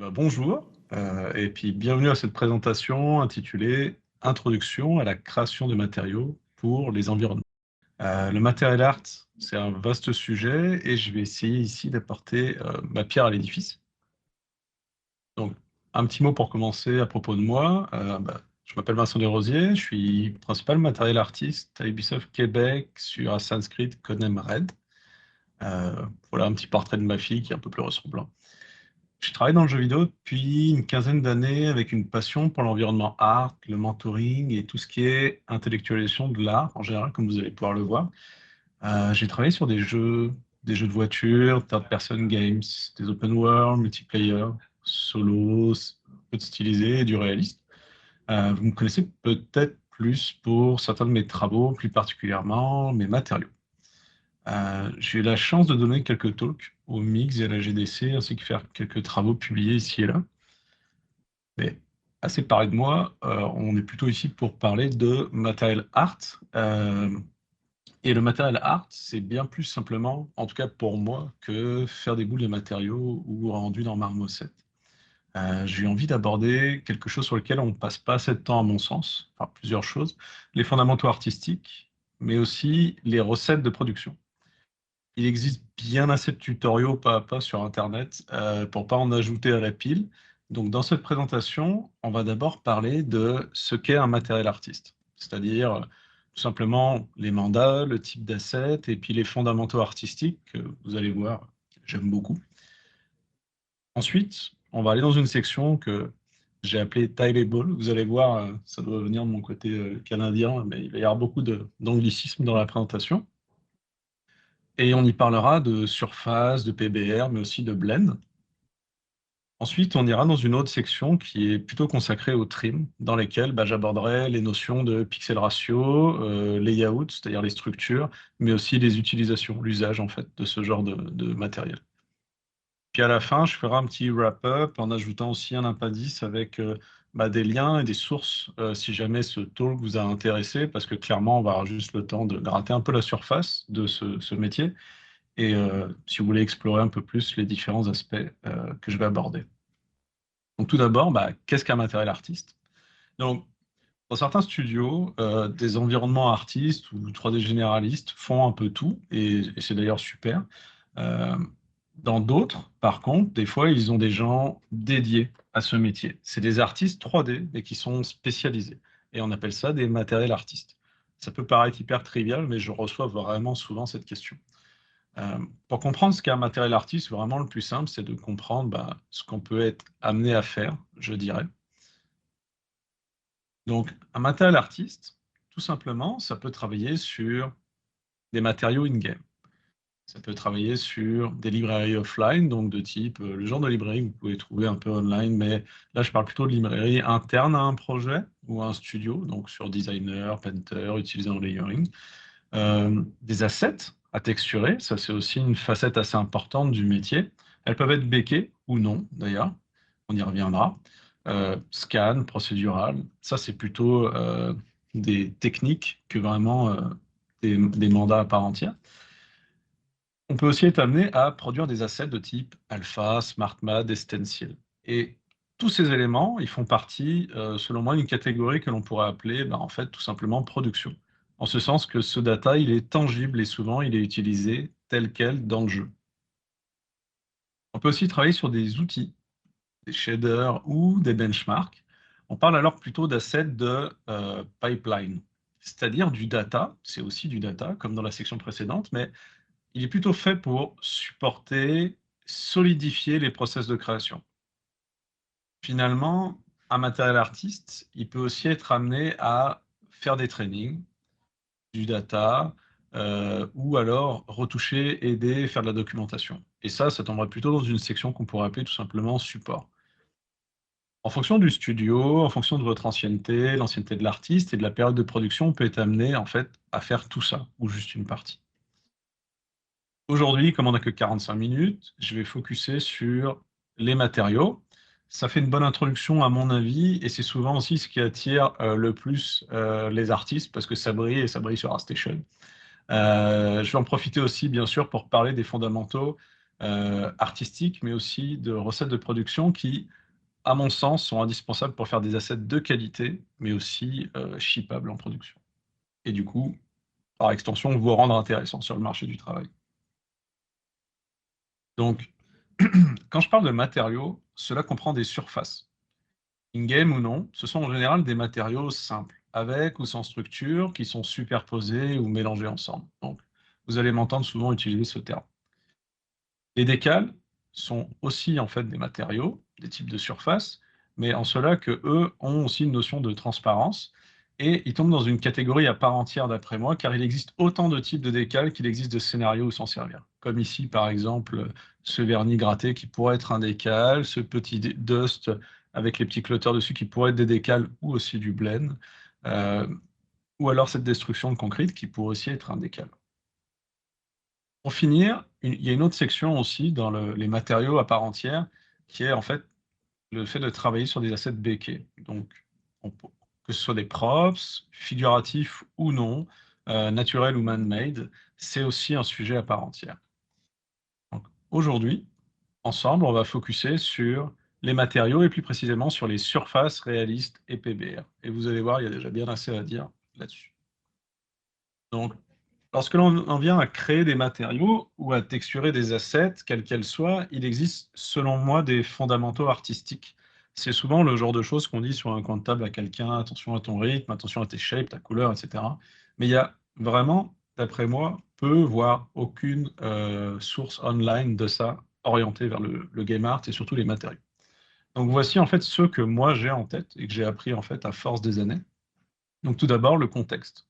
Bonjour, et puis bienvenue à cette présentation intitulée Introduction à la création de matériaux pour les environnements. Le material art, c'est un vaste sujet et je vais essayer ici d'apporter ma pierre à l'édifice. Donc, un petit mot pour commencer à propos de moi. Je m'appelle Vincent Desrosiers, je suis principal material artiste à Ubisoft Québec sur Assassin's Creed Codename Red. Voilà un petit portrait de ma fille qui est un peu plus ressemblant. Je travaille dans le jeu vidéo depuis une quinzaine d'années avec une passion pour l'environnement art, le mentoring et tout ce qui est intellectualisation de l'art en général, comme vous allez pouvoir le voir. J'ai travaillé sur des jeux de voiture, third person games, des open world, multiplayer, solo, un peu de stylisé et du réaliste. Vous me connaissez peut-être plus pour certains de mes travaux, plus particulièrement mes matériaux. J'ai eu la chance de donner quelques talks au MIX et à la GDC, ainsi que faire quelques travaux publiés ici et là. Mais assez parlé de moi, on est plutôt ici pour parler de material art. Et le material art, c'est bien plus simplement, en tout cas pour moi, que faire des boules de matériaux ou rendus dans Marmoset. J'ai eu envie d'aborder quelque chose sur lequel on ne passe pas assez de temps à mon sens, enfin plusieurs choses, les fondamentaux artistiques, mais aussi les recettes de production. Il existe bien assez de tutoriaux pas à pas sur Internet pour pas en ajouter à la pile. Donc, dans cette présentation, on va d'abord parler de ce qu'est un matériel artiste, c'est-à-dire tout simplement les mandats, le type d'asset et puis les fondamentaux artistiques que vous allez voir, j'aime beaucoup. Ensuite, on va aller dans une section que j'ai appelée Tileable. Vous allez voir, ça doit venir de mon côté canadien, mais il va y avoir beaucoup d'anglicisme dans la présentation. Et on y parlera de surface, de PBR, mais aussi de blend. Ensuite, on ira dans une autre section qui est plutôt consacrée au trim, dans lesquelles j'aborderai les notions de pixel ratio, layout, c'est-à-dire les structures, mais aussi les utilisations, l'usage en fait de ce genre de matériel. Puis à la fin, je ferai un petit wrap-up en ajoutant aussi un appendice avec des liens et des sources si jamais ce talk vous a intéressé, parce que clairement, on va avoir juste le temps de gratter un peu la surface de ce métier et si vous voulez explorer un peu plus les différents aspects que je vais aborder. Donc tout d'abord, qu'est-ce qu'un matériel artiste? Donc, dans certains studios, des environnements artistes ou 3D généralistes font un peu tout, et c'est d'ailleurs super. Euh, Dans d'autres, par contre, des fois, ils ont des gens dédiés à ce métier. C'est des artistes 3D, mais qui sont spécialisés. Et on appelle ça des matériels artistes. Ça peut paraître hyper trivial, mais je reçois vraiment souvent cette question. Pour comprendre ce qu'est un matériel artiste, vraiment le plus simple, c'est de comprendre ce qu'on peut être amené à faire, je dirais. Donc, un matériel artiste, tout simplement, ça peut travailler sur des matériaux in-game. Ça peut travailler sur des librairies offline, donc de type, le genre de librairie que vous pouvez trouver un peu online, mais là, je parle plutôt de librairie interne à un projet ou à un studio, donc sur Designer, Painter, utilisé en layering. Des assets à texturer, ça c'est aussi une facette assez importante du métier. Elles peuvent être béquées ou non, d'ailleurs, on y reviendra. Scan, procédural, ça c'est plutôt des techniques que vraiment des mandats à part entière. On peut aussi être amené à produire des assets de type alpha, SmartMad et Stencil. Et tous ces éléments, ils font partie, selon moi, d'une catégorie que l'on pourrait appeler, en fait, tout simplement production. En ce sens que ce data, il est tangible et souvent, il est utilisé tel quel dans le jeu. On peut aussi travailler sur des outils, des shaders ou des benchmarks. On parle alors plutôt d'assets de pipeline, c'est-à-dire du data, c'est aussi du data, comme dans la section précédente, mais il est plutôt fait pour supporter, solidifier les process de création. Finalement, un matériel artiste, il peut aussi être amené à faire des trainings, du data, ou alors retoucher, aider, faire de la documentation. Et ça tomberait plutôt dans une section qu'on pourrait appeler tout simplement support. En fonction du studio, en fonction de votre ancienneté, l'ancienneté de l'artiste et de la période de production, on peut être amené en fait à faire tout ça, ou juste une partie. Aujourd'hui, comme on n'a que 45 minutes, je vais focuser sur les matériaux. Ça fait une bonne introduction à mon avis, et c'est souvent aussi ce qui attire le plus les artistes, parce que ça brille et ça brille sur ArtStation. Je vais en profiter aussi, bien sûr, pour parler des fondamentaux artistiques, mais aussi de recettes de production qui, à mon sens, sont indispensables pour faire des assets de qualité, mais aussi shippables en production. Et du coup, par extension, vous rendre intéressant sur le marché du travail. Donc, quand je parle de matériaux, cela comprend des surfaces. In-game ou non, ce sont en général des matériaux simples, avec ou sans structure, qui sont superposés ou mélangés ensemble. Donc, vous allez m'entendre souvent utiliser ce terme. Les décals sont aussi en fait des matériaux, des types de surfaces, mais en cela que eux ont aussi une notion de transparence et ils tombent dans une catégorie à part entière d'après moi, car il existe autant de types de décals qu'il existe de scénarios où s'en servir. Comme ici par exemple ce vernis gratté qui pourrait être un décal, ce petit dust avec les petits clutters dessus qui pourrait être des décals ou aussi du blend, euh, ou alors cette destruction de concrete qui pourrait aussi être un décal. Pour finir, il y a une autre section aussi dans les matériaux à part entière, qui est en fait le fait de travailler sur des assets béquets. Donc, que ce soit des props, figuratifs ou non, naturels ou man-made, c'est aussi un sujet à part entière. Donc, aujourd'hui, ensemble, on va focuser sur les matériaux et plus précisément sur les surfaces réalistes et PBR. Et vous allez voir, il y a déjà bien assez à dire là-dessus. Donc, lorsque l'on en vient à créer des matériaux ou à texturer des assets, quels qu'elles soient, il existe, selon moi, des fondamentaux artistiques. C'est souvent le genre de choses qu'on dit sur un coin de table à quelqu'un, attention à ton rythme, attention à tes shapes, ta couleur, etc. Mais il y a vraiment, d'après moi, peu, voire aucune source online de ça orientée vers le game art et surtout les matériaux. Donc voici en fait ceux que moi j'ai en tête et que j'ai appris en fait à force des années. Donc tout d'abord, le contexte.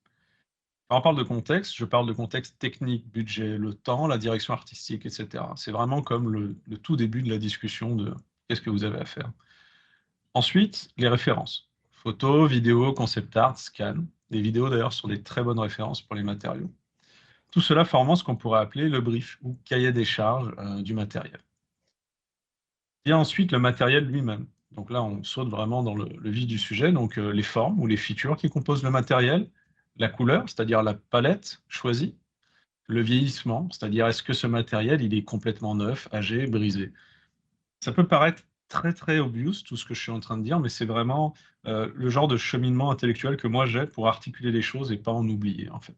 Quand on parle de contexte, je parle de contexte technique, budget, le temps, la direction artistique, etc. C'est vraiment comme le tout début de la discussion de qu'est-ce que vous avez à faire. Ensuite, les références. Photos, vidéos, concept art, scan. Les vidéos d'ailleurs sont des très bonnes références pour les matériaux. Tout cela formant ce qu'on pourrait appeler le brief ou cahier des charges du matériel. Et ensuite le matériel lui-même. Donc là, on saute vraiment dans le vif du sujet, donc les formes ou les features qui composent le matériel, la couleur, c'est-à-dire la palette choisie, le vieillissement, c'est-à-dire est-ce que ce matériel il est complètement neuf, âgé, brisé. Ça peut paraître très très obvious tout ce que je suis en train de dire, mais c'est vraiment le genre de cheminement intellectuel que moi j'ai pour articuler les choses et pas en oublier en fait.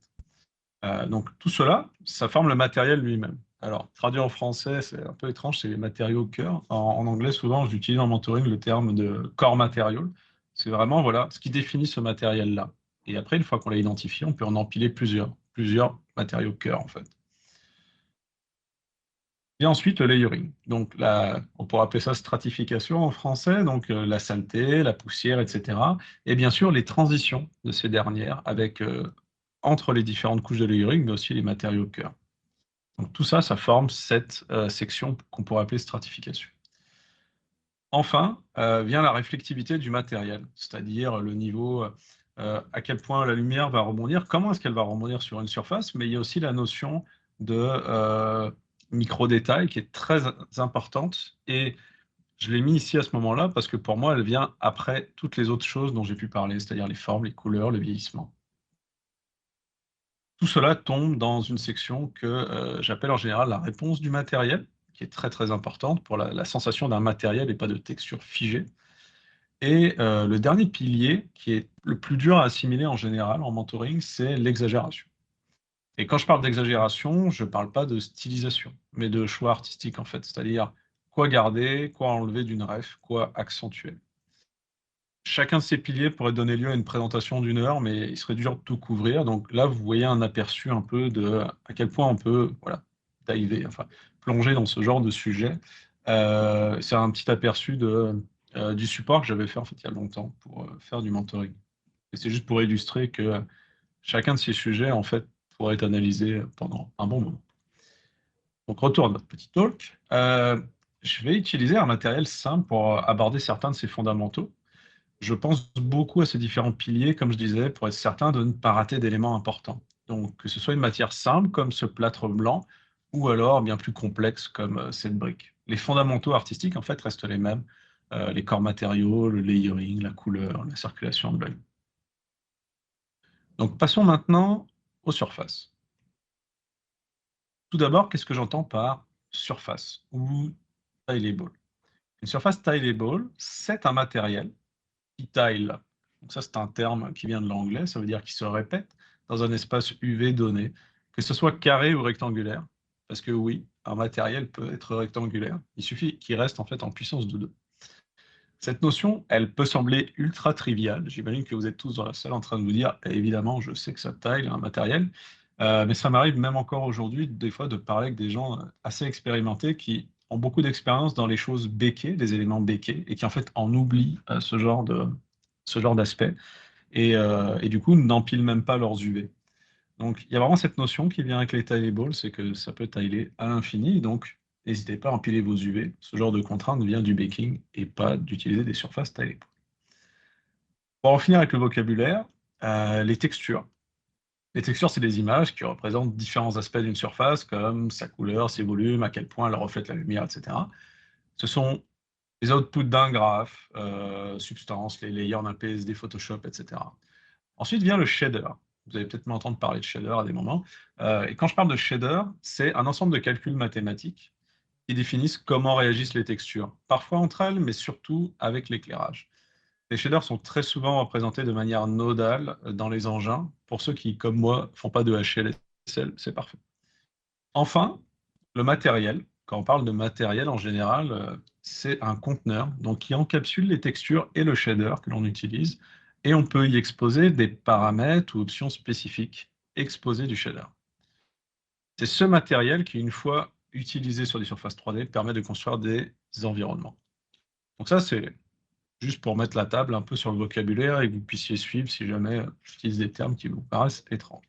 Donc tout cela, ça forme le matériel lui-même. Alors, traduit en français, c'est un peu étrange, c'est les matériaux cœur. En anglais, souvent, j'utilise en mentoring le terme de core material. C'est vraiment voilà, ce qui définit ce matériel-là. Et après, une fois qu'on l'a identifié, on peut en empiler plusieurs matériaux cœur, en fait. Et ensuite, le layering. Donc, on pourrait appeler ça stratification en français, donc la saleté, la poussière, etc. Et bien sûr, les transitions de ces dernières avec, entre les différentes couches de layering, mais aussi les matériaux cœur. Donc tout ça, ça forme cette section qu'on pourrait appeler stratification. Enfin, vient la réflectivité du matériel, c'est-à-dire le niveau, à quel point la lumière va rebondir, comment est-ce qu'elle va rebondir sur une surface, mais il y a aussi la notion de micro-détail qui est très importante et je l'ai mis ici à ce moment-là parce que pour moi, elle vient après toutes les autres choses dont j'ai pu parler, c'est-à-dire les formes, les couleurs, le vieillissement. Tout cela tombe dans une section que j'appelle en général la réponse du matériel, qui est très très importante pour la sensation d'un matériel et pas de texture figée. Et le dernier pilier, qui est le plus dur à assimiler en général en mentoring, c'est l'exagération. Et quand je parle d'exagération, je ne parle pas de stylisation, mais de choix artistique en fait, c'est-à-dire quoi garder, quoi enlever d'une ref, quoi accentuer. Chacun de ces piliers pourrait donner lieu à une présentation d'une heure, mais il serait dur de tout couvrir. Donc là, vous voyez un aperçu un peu de à quel point on peut voilà, diver, enfin, plonger dans ce genre de sujet. C'est un petit aperçu du support que j'avais fait en fait il y a longtemps pour faire du mentoring. Et c'est juste pour illustrer que chacun de ces sujets en fait pourrait être analysé pendant un bon moment. Donc retour à notre petit talk. Je vais utiliser un matériel simple pour aborder certains de ces fondamentaux. Je pense beaucoup à ces différents piliers, comme je disais, pour être certain de ne pas rater d'éléments importants. Donc, que ce soit une matière simple, comme ce plâtre blanc, ou alors bien plus complexe, comme cette brique. Les fondamentaux artistiques, en fait, restent les mêmes. Les corps matériaux, le layering, la couleur, la circulation de l'œil. Donc, passons maintenant aux surfaces. Tout d'abord, qu'est-ce que j'entends par surface ou tileable. Une surface tileable, c'est un matériel qui tile. Donc ça, c'est un terme qui vient de l'anglais, ça veut dire qu'il se répète dans un espace UV donné, que ce soit carré ou rectangulaire. Parce que oui, un matériel peut être rectangulaire. Il suffit qu'il reste en fait en puissance de 2. Cette notion, elle peut sembler ultra triviale. J'imagine que vous êtes tous dans la salle en train de vous dire, évidemment, je sais que ça taille un matériel, mais ça m'arrive même encore aujourd'hui, des fois, de parler avec des gens assez expérimentés qui ont beaucoup d'expérience dans les choses béquées, les éléments béqués, et qui en fait en oublient ce genre d'aspect, et du coup n'empilent même pas leurs UV. Donc il y a vraiment cette notion qui vient avec les tilables, c'est que ça peut tiler à l'infini, donc n'hésitez pas à empiler vos UV. Ce genre de contrainte vient du baking et pas d'utiliser des surfaces tilables. Pour en finir avec le vocabulaire, les textures. Les textures, c'est des images qui représentent différents aspects d'une surface, comme sa couleur, ses volumes, à quel point elle reflète la lumière, etc. Ce sont les outputs d'un graphe, substance, les layers d'un PSD, Photoshop, etc. Ensuite vient le shader. Vous allez peut-être m'entendre parler de shader à des moments. Et quand je parle de shader, c'est un ensemble de calculs mathématiques qui définissent comment réagissent les textures, parfois entre elles, mais surtout avec l'éclairage. Les shaders sont très souvent représentés de manière nodale dans les engins. Pour ceux qui, comme moi, font pas de HLSL, c'est parfait. Enfin, le matériel. Quand on parle de matériel, en général, c'est un conteneur donc qui encapsule les textures et le shader que l'on utilise. Et on peut y exposer des paramètres ou options spécifiques exposées du shader. C'est ce matériel qui, une fois utilisé sur des surfaces 3D, permet de construire des environnements. Donc ça, c'est juste pour mettre la table un peu sur le vocabulaire et que vous puissiez suivre si jamais j'utilise des termes qui vous paraissent étranges.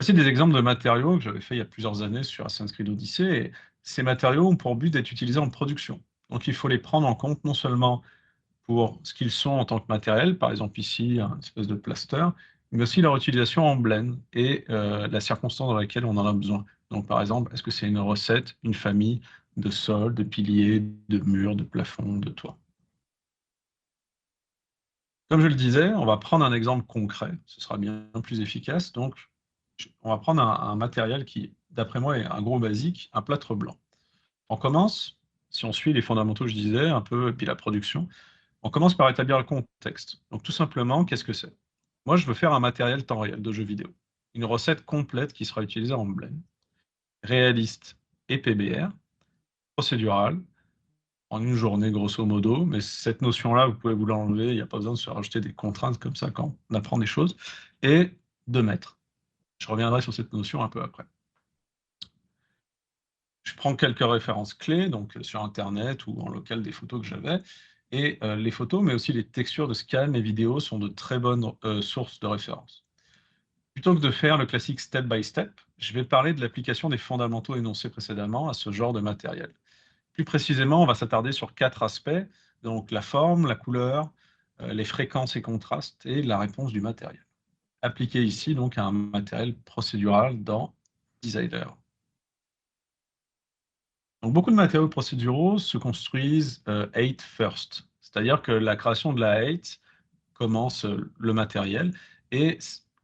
Voici des exemples de matériaux que j'avais fait il y a plusieurs années sur Assassin's Creed Odyssey. Et ces matériaux ont pour but d'être utilisés en production. Donc il faut les prendre en compte non seulement pour ce qu'ils sont en tant que matériel, par exemple ici, un espèce de plaster, mais aussi leur utilisation en blend et la circonstance dans laquelle on en a besoin. Donc par exemple, est-ce que c'est une recette, une famille de sols, de piliers, de murs, de plafonds, de toits. Comme je le disais, on va prendre un exemple concret, ce sera bien plus efficace. Donc, on va prendre un matériel qui, d'après moi, est un gros basique, un plâtre blanc. On commence, si on suit les fondamentaux que je disais, un peu, et puis la production, on commence par établir le contexte. Donc, tout simplement, qu'est-ce que c'est? Moi, je veux faire un matériel temps réel de jeu vidéo. Une recette complète qui sera utilisée en blend, réaliste et PBR, procédural, en une journée, grosso modo. Mais cette notion-là, vous pouvez vous l'enlever. Il n'y a pas besoin de se rajouter des contraintes comme ça quand on apprend des choses. Et 2 mètres. Je reviendrai sur cette notion un peu après. Je prends quelques références clés, donc sur Internet ou en local des photos que j'avais. Et les photos, mais aussi les textures de scan et vidéos sont de très bonnes sources de référence. Plutôt que de faire le classique step by step, je vais parler de l'application des fondamentaux énoncés précédemment à ce genre de matériel. Plus précisément, on va s'attarder sur 4 aspects, donc la forme, la couleur, les fréquences et contrastes, et la réponse du matériel. Appliqué ici donc à un matériel procédural dans Designer. Donc beaucoup de matériaux procéduraux se construisent height first, c'est-à-dire que la création de la height commence le matériel, et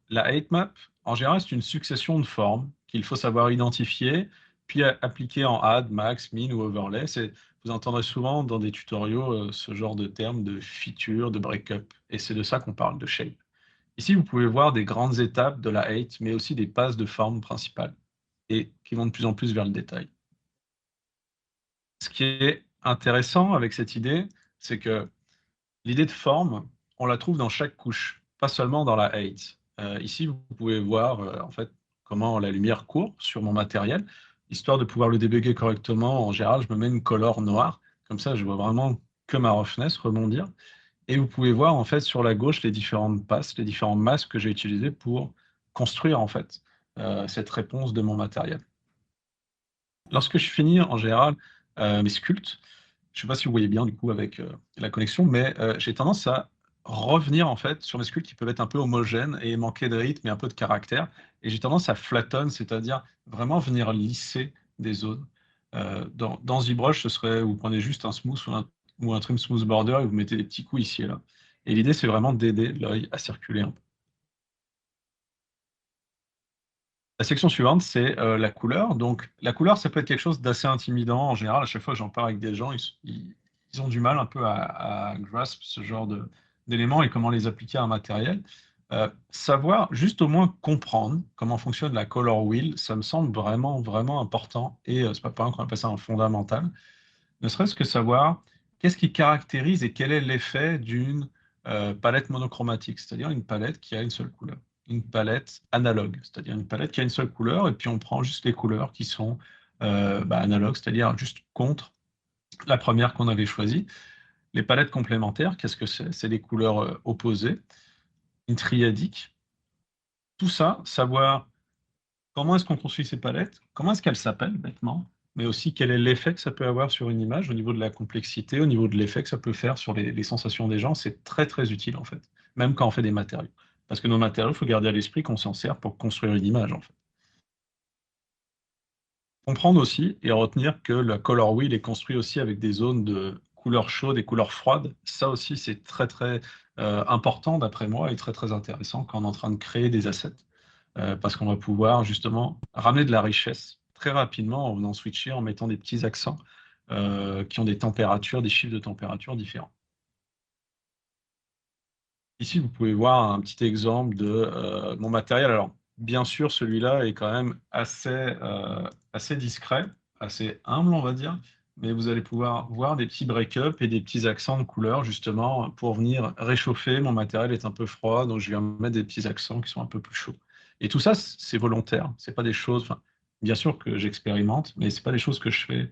la height map, en général, c'est une succession de formes qu'il faut savoir identifier, puis appliquer en add, max, min ou overlay. Vous entendrez souvent dans des tutoriaux ce genre de termes de feature, de breakup, et c'est de ça qu'on parle, de shape. Ici, vous pouvez voir des grandes étapes de la height, mais aussi des passes de forme principales, et qui vont de plus en plus vers le détail. Ce qui est intéressant avec cette idée, c'est que l'idée de forme, on la trouve dans chaque couche, pas seulement dans la height. Ici, vous pouvez voir en fait comment la lumière court sur mon matériel. Histoire de pouvoir le débugger correctement, en général, je me mets une color noire. Comme ça, je vois vraiment que ma roughness rebondir. Et vous pouvez voir en fait sur la gauche les différentes passes, les différents masques que j'ai utilisés pour construire en fait cette réponse de mon matériel. Lorsque je finis en général mes sculptes, je ne sais pas si vous voyez bien du coup avec la connexion, mais j'ai tendance à revenir en fait sur mes sculptes qui peuvent être un peu homogènes et manquer de rythme et un peu de caractère. Et j'ai tendance à flatten, c'est-à-dire vraiment venir lisser des zones. Dans ZBrush, ce serait, vous prenez juste un smooth ou un trim smooth border et vous mettez des petits coups ici et là. Et l'idée, c'est vraiment d'aider l'œil à circuler un peu. La section suivante, c'est la couleur. Donc, la couleur, ça peut être quelque chose d'assez intimidant. En général, à chaque fois que j'en parle avec des gens, ils ont du mal un peu à grasp ce genre d'éléments et comment les appliquer à un matériel. Savoir, juste au moins comprendre comment fonctionne la color wheel, ça me semble vraiment, vraiment important. Et c'est pas pour rien qu'on appelle ça un fondamental. Ne serait-ce que savoir qu'est-ce qui caractérise et quel est l'effet d'une palette monochromatique, c'est-à-dire une palette qui a une seule couleur. Une palette analogue, c'est-à-dire une palette qui a une seule couleur, et puis on prend juste les couleurs qui sont analogues, c'est-à-dire juste contre la première qu'on avait choisie. Les palettes complémentaires, qu'est-ce que c'est? C'est des couleurs opposées. Une triadique. Tout ça, savoir comment est-ce qu'on construit ces palettes, comment est-ce qu'elles s'appellent bêtement, mais aussi quel est l'effet que ça peut avoir sur une image au niveau de la complexité, au niveau de l'effet que ça peut faire sur les sensations des gens. C'est très très utile en fait, même quand on fait des matériaux. Parce que nos matériaux, il faut garder à l'esprit qu'on s'en sert pour construire une image en fait. Comprendre aussi et retenir que la color wheel est construit aussi avec des zones de couleurs chaudes et couleurs froides. Ça aussi, c'est très très important d'après moi et très très intéressant quand on est en train de créer des assets. Parce qu'on va pouvoir justement ramener de la richesse très rapidement en venant switcher, en mettant des petits accents qui ont des températures, des chiffres de température différents. Ici, vous pouvez voir un petit exemple de mon matériel. Alors, bien sûr, celui-là est quand même assez discret, assez humble, on va dire, mais vous allez pouvoir voir des petits break-up et des petits accents de couleur, justement, pour venir réchauffer. Mon matériel est un peu froid, donc je viens mettre des petits accents qui sont un peu plus chauds. Et tout ça, c'est volontaire. C'est pas des choses, enfin, bien sûr que j'expérimente, mais c'est pas des choses que je fais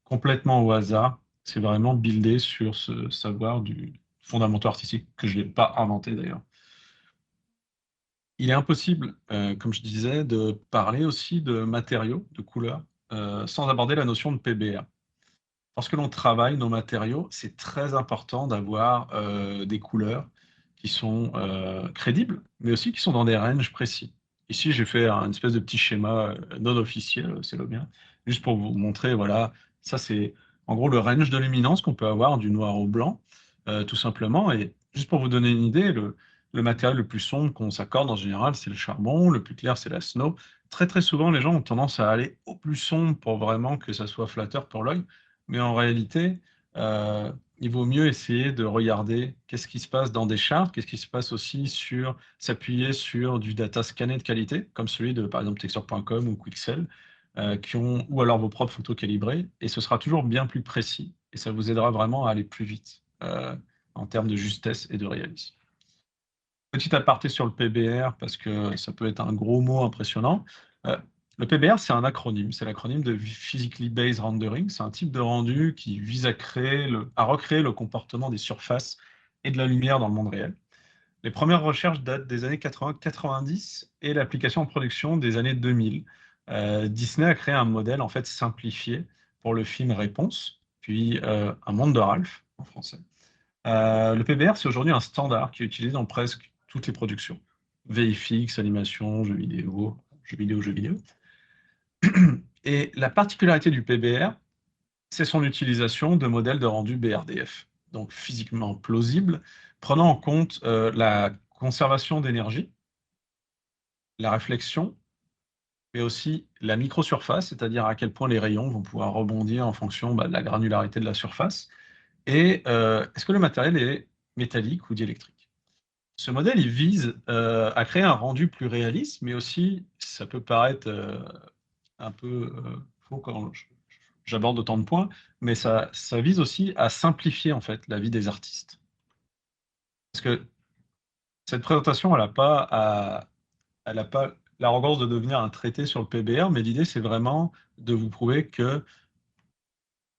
complètement au hasard. C'est vraiment buildé sur ce savoir du fondamentaux artistique que je n'ai pas inventé d'ailleurs. Il est impossible, comme je disais, de parler aussi de matériaux, de couleurs, sans aborder la notion de PBR. Lorsque l'on travaille nos matériaux, c'est très important d'avoir des couleurs qui sont crédibles, mais aussi qui sont dans des ranges précis. Ici, j'ai fait une espèce de petit schéma non officiel, c'est le mien, juste pour vous montrer, voilà, ça c'est en gros le range de luminance qu'on peut avoir du noir au blanc, tout simplement. Et juste pour vous donner une idée, le matériel le plus sombre qu'on s'accorde en général, c'est le charbon, le plus clair, c'est la snow. Très très souvent, les gens ont tendance à aller au plus sombre pour vraiment que ça soit flatteur pour l'œil. Mais en réalité, euh, il vaut mieux essayer de regarder qu'est-ce qui se passe dans des charts, qu'est-ce qui se passe aussi sur s'appuyer sur du data scanné de qualité, comme celui de, par exemple, texture.com ou Quixel, ou alors vos propres photos calibrées, et ce sera toujours bien plus précis, et ça vous aidera vraiment à aller plus vite en termes de justesse et de réalisme. Petit aparté sur le PBR, parce que ça peut être un gros mot impressionnant. Euh, le PBR, c'est un acronyme. C'est l'acronyme de Physically Based Rendering. C'est un type de rendu qui vise à recréer le comportement des surfaces et de la lumière dans le monde réel. Les premières recherches datent des années 80-90 et l'application en production des années 2000. Disney a créé un modèle en fait simplifié pour le film Réponse, puis Un monde de Ralph en français. Le PBR, c'est aujourd'hui un standard qui est utilisé dans presque toutes les productions. VFX, animation, jeux vidéo, jeux vidéo, jeux vidéo. Et la particularité du PBR, c'est son utilisation de modèles de rendu BRDF, donc physiquement plausibles, prenant en compte la conservation d'énergie, la réflexion, mais aussi la microsurface, c'est-à-dire à quel point les rayons vont pouvoir rebondir en fonction de la granularité de la surface, et est-ce que le matériel est métallique ou diélectrique. Ce modèle, il vise à créer un rendu plus réaliste, mais aussi, ça peut paraître un peu faux quand j'aborde autant de points, mais ça vise aussi à simplifier en fait la vie des artistes. Parce que cette présentation, elle n'a pas l'arrogance de devenir un traité sur le PBR, mais l'idée, c'est vraiment de vous prouver que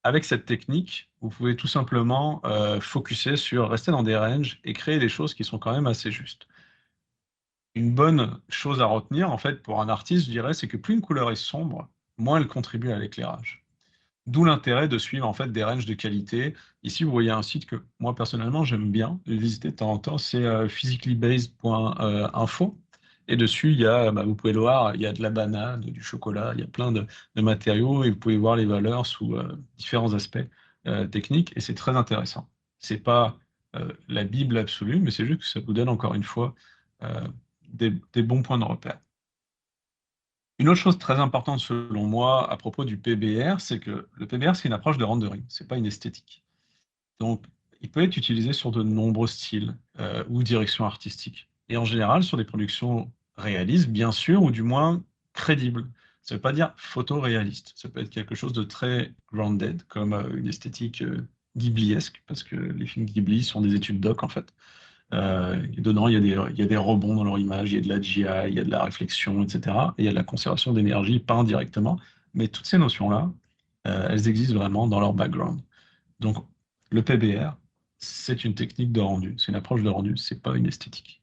avec cette technique, vous pouvez tout simplement focuser sur rester dans des ranges et créer des choses qui sont quand même assez justes. Une bonne chose à retenir, en fait, pour un artiste, je dirais, c'est que plus une couleur est sombre, moins elle contribue à l'éclairage. D'où l'intérêt de suivre en fait des ranges de qualité. Ici, vous voyez un site que moi personnellement j'aime bien visiter de temps en temps, c'est physicallybased.info. Et dessus, vous pouvez le voir, il y a de la banane, du chocolat, il y a plein de matériaux et vous pouvez voir les valeurs sous différents aspects techniques et c'est très intéressant. C'est pas la Bible absolue, mais c'est juste que ça vous donne encore une fois euh, des bons points de repère. Une autre chose très importante selon moi à propos du PBR, c'est que le PBR, c'est une approche de rendering, c'est pas une esthétique. Donc, il peut être utilisé sur de nombreux styles ou directions artistiques. Et en général, sur des productions réalistes, bien sûr, ou du moins crédibles. Ça ne veut pas dire photoréaliste. Ça peut être quelque chose de très grounded, comme une esthétique ghibliesque, parce que les films Ghibli sont des études doc, en fait. Et dedans, il y a des rebonds dans leur image, il y a de la GI, il y a de la réflexion, etc. Et il y a de la conservation d'énergie, pas indirectement. Mais toutes ces notions-là, elles existent vraiment dans leur background. Donc, le PBR, c'est une technique de rendu, c'est une approche de rendu, c'est pas une esthétique.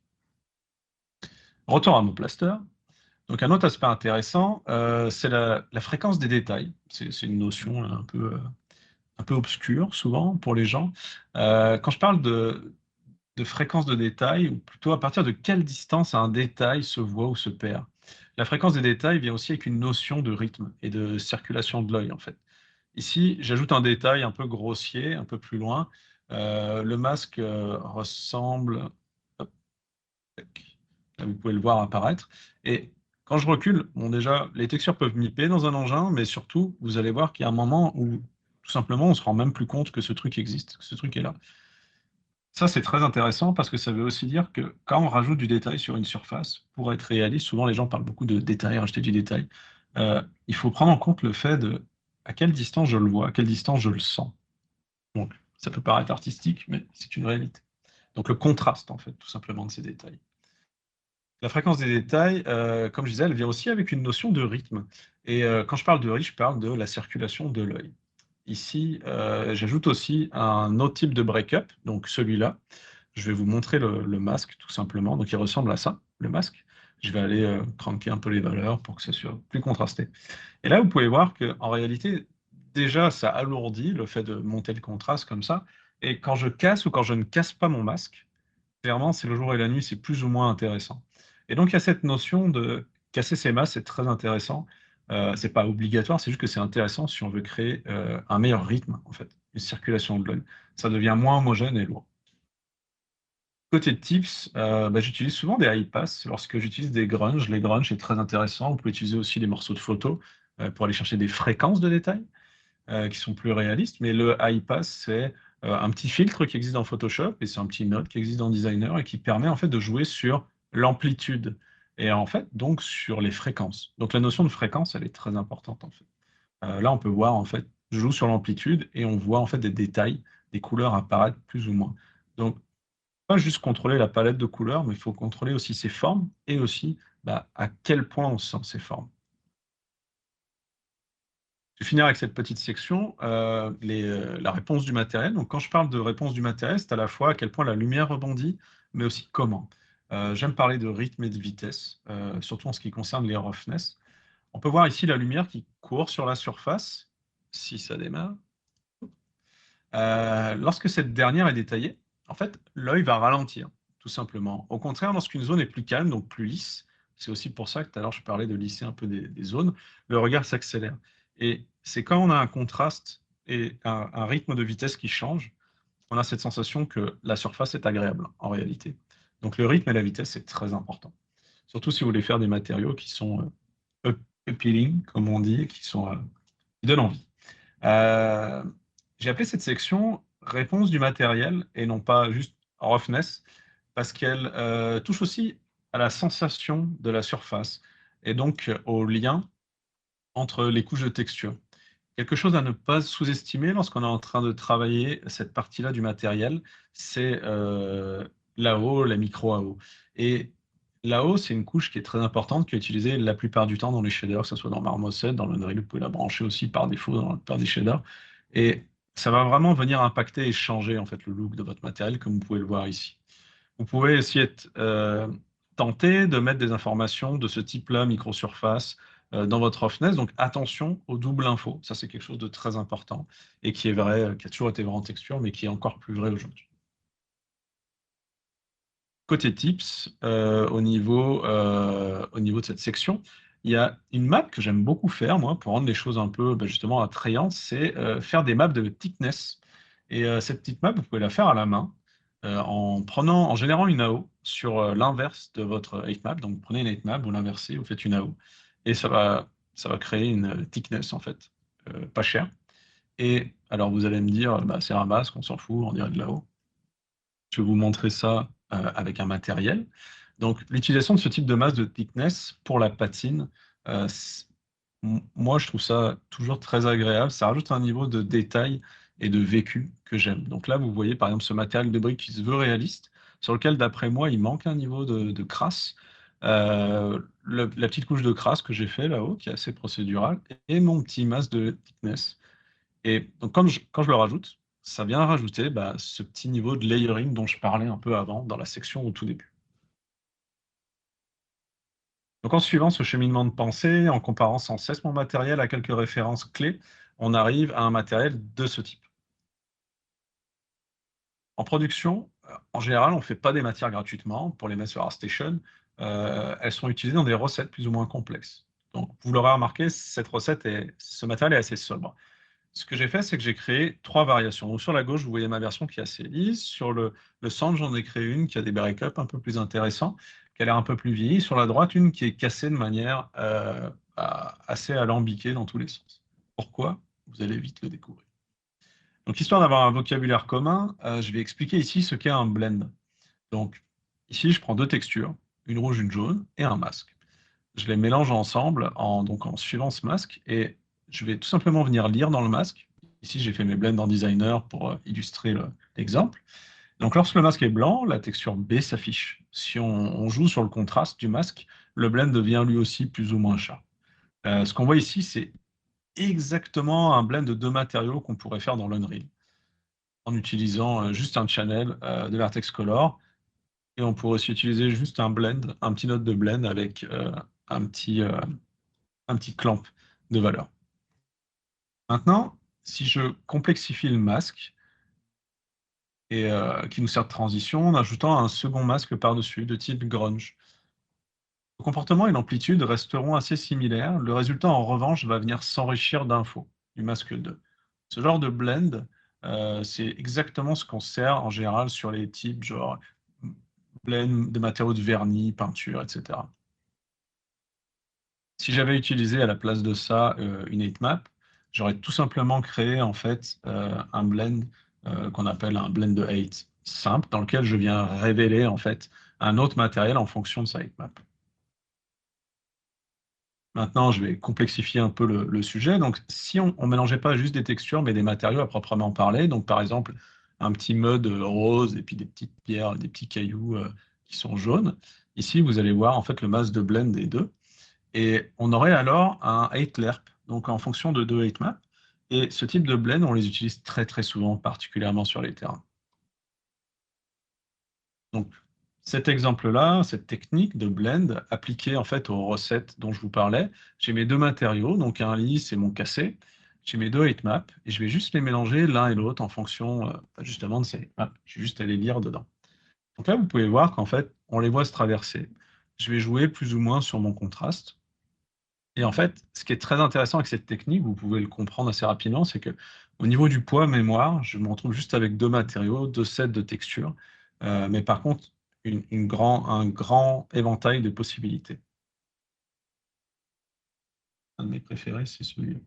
Retour à mon plaster. Donc, un autre aspect intéressant, c'est la fréquence des détails. C'est une notion un peu obscure, souvent, pour les gens. Quand je parle de fréquence de détail, ou plutôt à partir de quelle distance un détail se voit ou se perd. La fréquence des détails vient aussi avec une notion de rythme et de circulation de l'œil, en fait. Ici, j'ajoute un détail un peu grossier, un peu plus loin. Le masque ressemble, hop, tac. Là, vous pouvez le voir apparaître. Et quand je recule, bon déjà, les textures peuvent m'yper dans un engin, mais surtout, vous allez voir qu'il y a un moment où, tout simplement, on se rend même plus compte que ce truc existe, que ce truc est là. Ça, c'est très intéressant parce que ça veut aussi dire que quand on rajoute du détail sur une surface, pour être réaliste, souvent les gens parlent beaucoup de détail, rajouter du détail. Il faut prendre en compte le fait de à quelle distance je le vois, à quelle distance je le sens. Donc, ça peut paraître artistique, mais c'est une réalité. Donc, le contraste, en fait, tout simplement, de ces détails. La fréquence des détails, comme je disais, elle vient aussi avec une notion de rythme. Et quand je parle de rythme, je parle de la circulation de l'œil. Ici, j'ajoute aussi un autre type de break-up, donc celui-là. Je vais vous montrer le masque, tout simplement. Donc, il ressemble à ça, le masque. Je vais aller cranker un peu les valeurs pour que ça soit plus contrasté. Et là, vous pouvez voir qu'en réalité, déjà, ça alourdit le fait de monter le contraste comme ça. Et quand je casse ou quand je ne casse pas mon masque, clairement, c'est le jour et la nuit, c'est plus ou moins intéressant. Et donc, il y a cette notion de casser ses masques, c'est très intéressant. C'est pas obligatoire, c'est juste que c'est intéressant si on veut créer un meilleur rythme, en fait, une circulation de l'œil. Ça devient moins homogène et lourd. Côté tips, j'utilise souvent des high pass lorsque j'utilise des grunge. Les grunge, c'est très intéressant. On peut utiliser aussi des morceaux de photos pour aller chercher des fréquences de détails qui sont plus réalistes. Mais le high pass, c'est un petit filtre qui existe dans Photoshop et c'est un petit node qui existe dans Designer et qui permet en fait de jouer sur l'amplitude et en fait donc sur les fréquences. Donc la notion de fréquence, elle est très importante en fait. Là, on peut voir en fait, je joue sur l'amplitude et on voit en fait des détails, des couleurs apparaître plus ou moins. Donc pas juste contrôler la palette de couleurs, mais il faut contrôler aussi ses formes et aussi à quel point on sent ces formes. Je vais finir avec cette petite section, la réponse du matériel. Donc, quand je parle de réponse du matériel, c'est à la fois à quel point la lumière rebondit, mais aussi comment. J'aime parler de rythme et de vitesse, surtout en ce qui concerne les roughness. On peut voir ici la lumière qui court sur la surface, si ça démarre. Lorsque cette dernière est détaillée, en fait, l'œil va ralentir, tout simplement. Au contraire, lorsqu'une zone est plus calme, donc plus lisse, c'est aussi pour ça que tout à l'heure je parlais de lisser un peu des zones, le regard s'accélère. Et c'est quand on a un contraste et un rythme de vitesse qui change, on a cette sensation que la surface est agréable en réalité. Donc le rythme et la vitesse, c'est très important. Surtout si vous voulez faire des matériaux qui sont appealing, comme on dit, qui donnent envie. Euh, j'ai appelé cette section réponse du matériel et non pas juste roughness, parce qu'elle touche aussi à la sensation de la surface et donc au lien entre les couches de texture. Quelque chose à ne pas sous-estimer lorsqu'on est en train de travailler cette partie-là du matériel, c'est l'AO, la micro-AO. Et l'AO, c'est une couche qui est très importante, qui est utilisée la plupart du temps dans les shaders, que ce soit dans Marmoset, dans l'Unreal, vous pouvez la brancher aussi par défaut dans la plupart des shaders. Et ça va vraiment venir impacter et changer en fait, le look de votre matériel, comme vous pouvez le voir ici. Vous pouvez essayer de tenter de mettre des informations de ce type-là, microsurface, dans votre roughness. Donc attention au double info. Ça, c'est quelque chose de très important et qui est vrai, qui a toujours été vrai en texture, mais qui est encore plus vrai aujourd'hui. Côté tips, au niveau de cette section, il y a une map que j'aime beaucoup faire, moi, pour rendre les choses un peu justement attrayantes, c'est faire des maps de thickness. Et cette petite map, vous pouvez la faire à la main en générant une AO sur l'inverse de votre 8 map. Donc, vous prenez une 8 map, vous l'inversez, vous faites une AO. et ça va créer une thickness, en fait, pas chère. Et alors, vous allez me dire, bah, c'est un masque, on s'en fout, on dirait de là-haut. Je vais vous montrer ça avec un matériel. Donc, l'utilisation de ce type de masse de thickness pour la patine, euh, c- moi, je trouve ça toujours très agréable. Ça rajoute un niveau de détail et de vécu que j'aime. Donc là, vous voyez par exemple ce matériel de briques qui se veut réaliste, sur lequel, d'après moi, il manque un niveau de crasse. La petite couche de crasse que j'ai fait là-haut, qui est assez procédurale, et mon petit masque de thickness. Et donc, quand je le rajoute, ça vient rajouter bah, ce petit niveau de layering dont je parlais un peu avant, dans la section au tout début. Donc, en suivant ce cheminement de pensée, en comparant sans cesse mon matériel à quelques références clés, on arrive à un matériel de ce type. En production, en général, on ne fait pas des matières gratuitement pour les mettre sur ArtStation. Elles sont utilisées dans des recettes plus ou moins complexes. Donc, vous l'aurez remarqué, ce matériel est assez sobre. Ce que j'ai fait, c'est que j'ai créé 3 variations. Donc, sur la gauche, vous voyez ma version qui est assez lisse. Sur le centre, j'en ai créé une qui a des break-up un peu plus intéressants, qui a l'air un peu plus vieillie. Sur la droite, une qui est cassée de manière assez alambiquée dans tous les sens. Pourquoi? Vous allez vite le découvrir. Donc, histoire d'avoir un vocabulaire commun, je vais expliquer ici ce qu'est un blend. Donc, ici, je prends 2 textures, une rouge, une jaune, et un masque. Je les mélange ensemble donc en suivant ce masque et je vais tout simplement venir lire dans le masque. Ici, j'ai fait mes blends en designer pour illustrer l'exemple. Donc, lorsque le masque est blanc, la texture B s'affiche. Si on joue sur le contraste du masque, le blend devient lui aussi plus ou moins sharp. Ce qu'on voit ici, c'est exactement un blend de 2 matériaux qu'on pourrait faire dans l'Unreal en utilisant juste un channel de Vertex Color. Et on pourrait aussi utiliser juste un blend, un petit node de blend avec un petit, euh, un petit clamp de valeur. Maintenant, si je complexifie le masque et qui nous sert de transition en ajoutant un second masque par-dessus de type grunge. Le comportement et l'amplitude resteront assez similaires. Le résultat, en revanche, va venir s'enrichir d'infos du masque 2. Ce genre de blend, c'est exactement ce qu'on sert en général sur les types genre blend de matériaux de vernis, peinture, etc. Si j'avais utilisé à la place de ça une heatmap, j'aurais tout simplement créé en fait un blend qu'on appelle un blend de 8 simple, dans lequel je viens révéler en fait un autre matériel en fonction de sa heatmap. Maintenant, je vais complexifier un peu le sujet. Donc, si on ne mélangeait pas juste des textures, mais des matériaux à proprement parler, donc par exemple un petit mud rose et puis des petites pierres, des petits cailloux qui sont jaunes, ici vous allez voir en fait le mass de blend des deux. Et on aurait alors un 8 lerp, donc en fonction de 2 8 maps. Et ce type de blend, on les utilise très très souvent, particulièrement sur les terrains. Donc cet exemple-là, cette technique de blend appliquée en fait aux recettes dont je vous parlais, j'ai mes 2 matériaux, donc un lisse et mon cassé. J'ai mes 2 8 maps et je vais juste les mélanger l'un et l'autre en fonction justement de ces 8 maps. J'ai juste à les lire dedans. Donc là, vous pouvez voir qu'en fait, on les voit se traverser. Je vais jouer plus ou moins sur mon contraste. Et en fait, ce qui est très intéressant avec cette technique, vous pouvez le comprendre assez rapidement, c'est que au niveau du poids mémoire, je me retrouve juste avec 2 matériaux, 2 sets de textures, mais par contre, un grand éventail de possibilités. Un de mes préférés, c'est celui-là.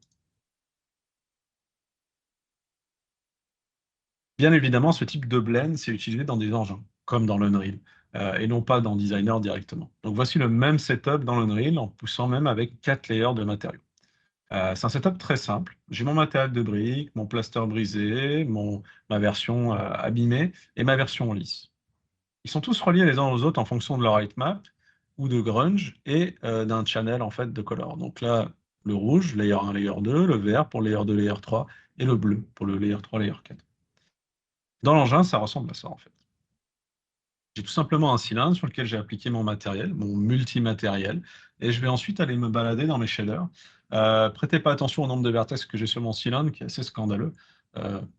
Bien évidemment, ce type de blend, c'est utilisé dans des engins, comme dans l'Unreal, et non pas dans Designer directement. Donc voici le même setup dans l'Unreal, en poussant même avec 4 layers de matériaux. C'est un setup très simple. J'ai mon matériel de briques, mon plaster brisé, ma version abîmée et ma version lisse. Ils sont tous reliés les uns aux autres en fonction de leur height-map ou de grunge et d'un channel en fait de color. Donc là, le rouge, layer 1, layer 2, le vert pour layer 2, layer 3 et le bleu pour le layer 3, layer 4. Dans l'engin, ça ressemble à ça en fait. J'ai tout simplement un cylindre sur lequel j'ai appliqué mon matériel, mon multimatériel, et je vais ensuite aller me balader dans mes shaders. Prêtez pas attention au nombre de vertex que j'ai sur mon cylindre, qui est assez scandaleux.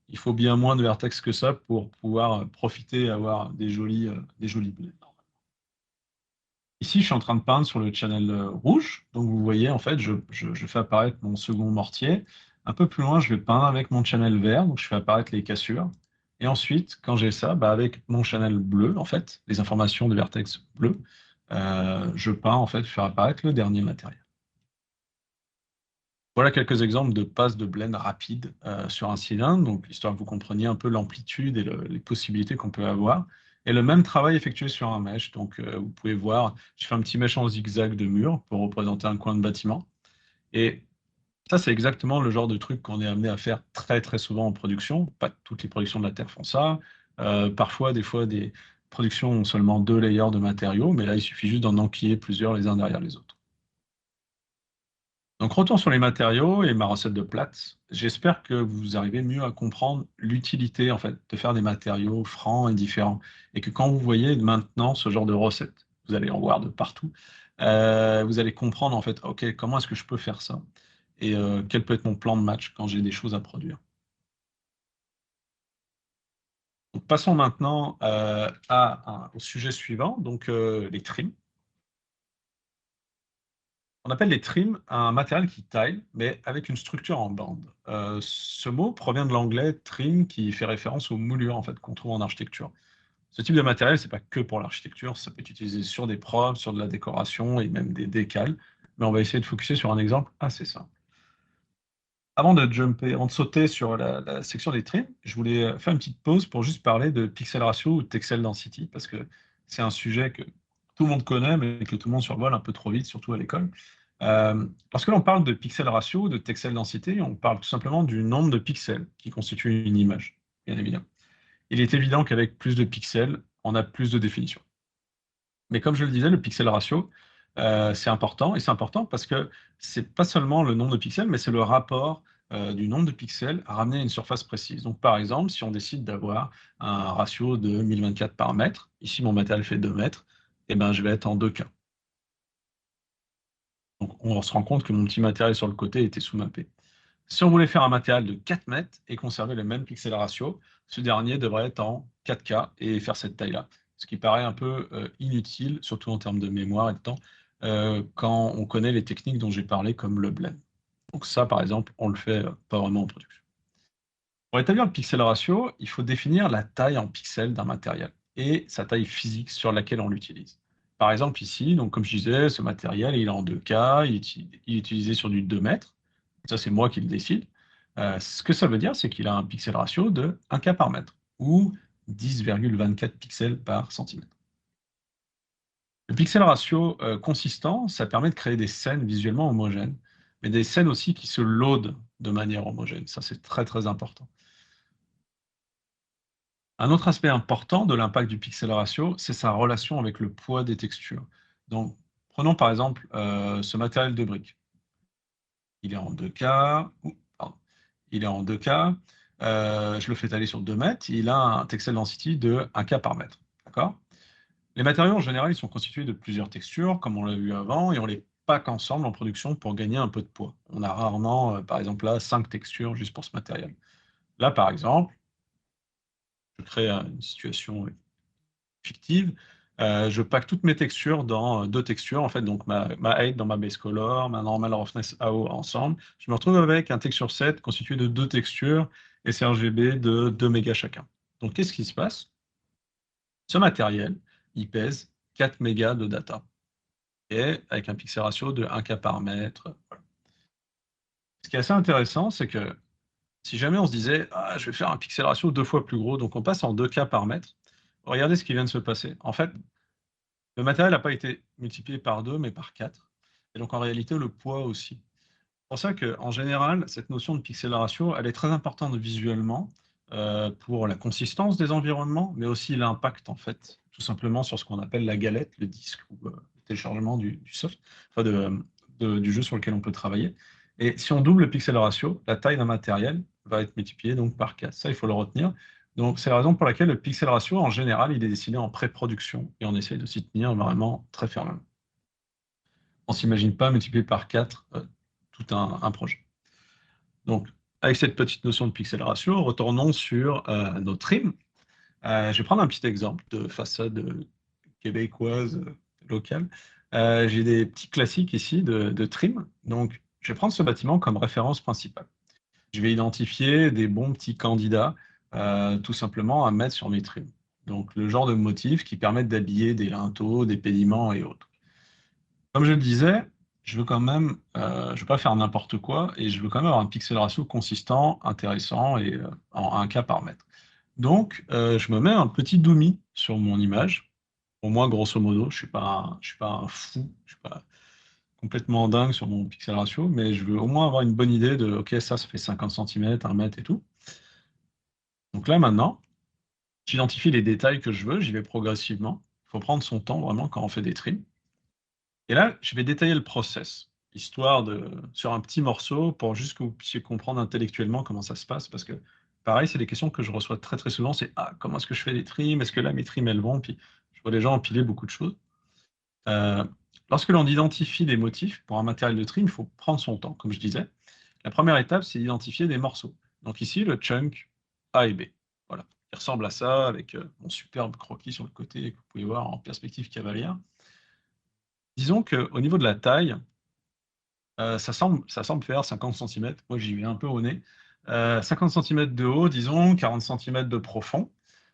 Il faut bien moins de vertex que ça pour pouvoir profiter et avoir des jolis blés. Ici, je suis en train de peindre sur le channel rouge. Donc, vous voyez, en fait, je fais apparaître mon second mortier. Un peu plus loin, je vais peindre avec mon channel vert. Donc, je fais apparaître les cassures. Et ensuite, quand j'ai ça, bah, avec mon channel bleu, en fait, les informations de vertex bleu, je peins, en fait, faire apparaître le dernier matériel. Voilà quelques exemples de passes de blend rapides sur un cylindre, donc histoire que vous compreniez un peu l'amplitude et les possibilités qu'on peut avoir. Et le même travail effectué sur un mesh. Donc vous pouvez voir, je fais un petit mesh en zigzag de mur pour représenter un coin de bâtiment. Et ça, c'est exactement le genre de truc qu'on est amené à faire très très souvent en production. Pas toutes les productions de la Terre font ça. Parfois, des fois, des productions ont seulement 2 layers de matériaux, mais là, il suffit juste d'en enquiller plusieurs les uns derrière les autres. Donc, retour sur les matériaux et ma recette de plate. J'espère que vous arrivez mieux à comprendre l'utilité en fait de faire des matériaux francs et différents, et que quand vous voyez maintenant ce genre de recette, vous allez en voir de partout. Vous allez comprendre en fait, ok, comment est-ce que je peux faire ça, et quel peut être mon plan de match quand j'ai des choses à produire. Donc, passons maintenant au sujet suivant, donc les trims. On appelle les trims un matériel qui taille, mais avec une structure en bande. Ce mot provient de l'anglais trim, qui fait référence aux moulures en fait, qu'on trouve en architecture. Ce type de matériel, c'est pas que pour l'architecture, ça peut être utilisé sur des props, sur de la décoration et même des décals. Mais on va essayer de focuser sur un exemple assez simple. Avant de sauter sur la section des trims, je voulais faire une petite pause pour juste parler de pixel ratio ou de pixel density, parce que c'est un sujet que tout le monde connaît, mais que tout le monde survole un peu trop vite, surtout à l'école. Lorsque l'on parle de pixel ratio, de pixel density, on parle tout simplement du nombre de pixels qui constituent une image, bien évidemment. Il est évident qu'avec plus de pixels, on a plus de définition. Mais comme je le disais, le pixel ratio, c'est important, et c'est important parce que c'est pas seulement le nombre de pixels, mais c'est le rapport du nombre de pixels ramené à une surface précise. Donc par exemple, si on décide d'avoir un ratio de 1024 par mètre, ici mon matériel fait 2 mètres, et ben je vais être en 2K. Donc on se rend compte que mon petit matériel sur le côté était sous-mappé. Si on voulait faire un matériel de 4 mètres et conserver le même pixel ratio, ce dernier devrait être en 4K et faire cette taille-là. Ce qui paraît un peu inutile, surtout en termes de mémoire et de temps, quand on connaît les techniques dont j'ai parlé, comme le blend. Donc ça, par exemple, on le fait pas vraiment en production. Pour établir le pixel ratio, il faut définir la taille en pixels d'un matériel et sa taille physique sur laquelle on l'utilise. Par exemple, ici, donc comme je disais, ce matériel, il est en 2K, il est utilisé sur du 2 mètres. Ça, c'est moi qui le décide. Ce que ça veut dire, c'est qu'il a un pixel ratio de 1K par mètre, ou 10,24 pixels par centimètre. Le pixel ratio consistant, ça permet de créer des scènes visuellement homogènes, mais des scènes aussi qui se loadent de manière homogène. Ça, c'est très, très important. Un autre aspect important de l'impact du pixel ratio, c'est sa relation avec le poids des textures. Donc, prenons par exemple ce matériel de briques. Il est en 2K, pardon, il est en 2K, je le fais étaler sur 2 mètres, il a un textile density de 1K par mètre. D'accord? Les matériaux, en général, ils sont constitués de plusieurs textures, comme on l'a vu avant, et on les pack ensemble en production pour gagner un peu de poids. On a rarement, par exemple, là, 5 textures juste pour ce matériel. Là, par exemple, je crée une situation fictive. Je pack toutes mes textures dans 2 textures, en fait, donc ma height dans ma base color, ma normal roughness AO ensemble. Je me retrouve avec un texture set constitué de 2 textures et sRGB de 2 mégas chacun. Donc, qu'est-ce qui se passe? Ce matériel, il pèse 4 mégas de data, et avec un pixel ratio de 1K par mètre. Voilà. Ce qui est assez intéressant, c'est que si jamais on se disait, ah, je vais faire un pixel ratio 2 fois plus gros, donc on passe en 2K par mètre, regardez ce qui vient de se passer. En fait, le matériel n'a pas été multiplié par 2, mais par 4. Et donc, en réalité, le poids aussi. C'est pour ça qu'en général, cette notion de pixel ratio, elle est très importante visuellement pour la consistance des environnements, mais aussi l'impact, en fait, tout simplement sur ce qu'on appelle la galette, le disque, ou le téléchargement du soft, enfin du jeu sur lequel on peut travailler. Et si on double le pixel ratio, la taille d'un matériel va être multipliée donc par 4. Ça, il faut le retenir. Donc, c'est la raison pour laquelle le pixel ratio, en général, il est décidé en pré-production et on essaye de s'y tenir vraiment très fermement. On ne s'imagine pas multiplier par 4 tout un projet. Donc, avec cette petite notion de pixel ratio, retournons sur nos trims. Je vais prendre un petit exemple de façade québécoise locale. J'ai des petits classiques ici de trim. Donc, je vais prendre ce bâtiment comme référence principale. Je vais identifier des bons petits candidats, tout simplement à mettre sur mes trims. Donc, le genre de motifs qui permettent d'habiller des linteaux, des pédiments et autres. Comme je le disais, je veux quand même, je veux pas faire n'importe quoi et je veux quand même avoir un pixel ratio consistant, intéressant et en 1 K par mètre. Donc, je me mets un petit doomy sur mon image. Au moins, grosso modo, je suis pas un fou, je suis pas complètement dingue sur mon pixel ratio, mais je veux au moins avoir une bonne idée de, ok, ça fait 50 centimètres, 1 mètre et tout. Donc là, maintenant, j'identifie les détails que je veux, j'y vais progressivement. Il faut prendre son temps vraiment quand on fait des trims. Et là, je vais détailler le process, histoire de, sur un petit morceau, pour juste que vous puissiez comprendre intellectuellement comment ça se passe, parce que pareil, c'est des questions que je reçois très très souvent, c'est ah, comment est-ce que je fais des trims? Est-ce que là mes trims elles vont? Puis je vois les gens empiler beaucoup de choses. Euh, Lorsque l'on identifie des motifs pour un matériel de trim, il faut prendre son temps, comme je disais. La première étape, c'est d'identifier des morceaux. Donc ici, le chunk A et B. Voilà. Il ressemble à ça, avec mon superbe croquis sur le côté que vous pouvez voir en perspective cavalière. Disons qu'au niveau de la taille, ça semble faire 50 centimètres. Moi, j'y vais un peu au nez. 50 centimètres de haut, disons, 40 centimètres de profond.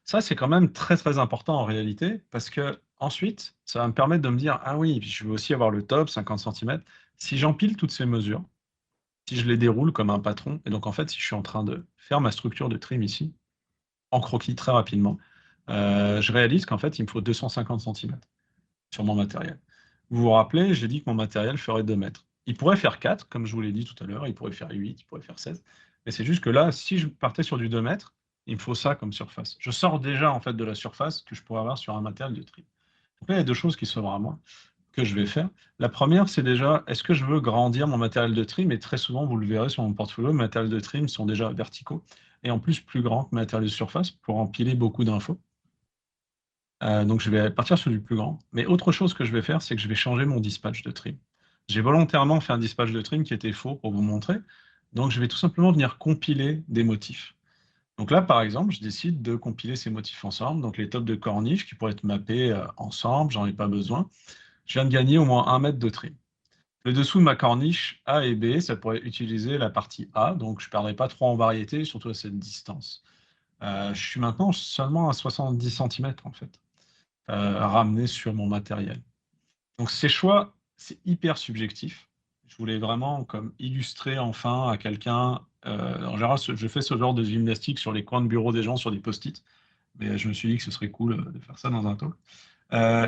Ça, c'est quand même très, très important en réalité, parce que ensuite, ça va me permettre de me dire, ah oui, je veux aussi avoir le top, 50 centimètres. Si j'empile toutes ces mesures, si je les déroule comme un patron, et donc en fait, si je suis en train de faire ma structure de trim ici, en croquis très rapidement, je réalise qu'en fait, il me faut 250 centimètres sur mon matériel. Vous vous rappelez, j'ai dit que mon matériel ferait 2 mètres. Il pourrait faire 4, comme je vous l'ai dit tout à l'heure, il pourrait faire 8, il pourrait faire 16. Mais c'est juste que là, si je partais sur du 2 mètres, il me faut ça comme surface. Je sors déjà en fait de la surface que je pourrais avoir sur un matériel de tri. Donc là, il y a deux choses qui s'ouvrent à moi, que je vais faire. La première, c'est déjà, est-ce que je veux grandir mon matériel de trim? Et très souvent, vous le verrez sur mon portfolio, mes matériels de trim sont déjà verticaux et en plus plus grands que mes matériels de surface pour empiler beaucoup d'infos. Donc je vais partir sur du plus grand. Mais autre chose que je vais faire, c'est que je vais changer mon dispatch de trim. J'ai volontairement fait un dispatch de trim qui était faux pour vous montrer. Donc je vais tout simplement venir compiler des motifs. Donc là, par exemple, je décide de compiler ces motifs ensemble. Donc les tops de corniche qui pourraient être mappés ensemble, j'en ai pas besoin. Je viens de gagner au moins 1 mètre de trim. Le dessous de ma corniche A et B, ça pourrait utiliser la partie A, donc je ne perdrai pas trop en variété, surtout à cette distance. Je suis maintenant seulement à 70 centimètres en fait, ramené sur mon matériel. Donc ces choix, c'est hyper subjectif. Je voulais vraiment comme illustrer enfin à quelqu'un. En général, je fais ce genre de gymnastique sur les coins de bureau des gens, sur des post-it, mais je me suis dit que ce serait cool de faire ça dans un talk.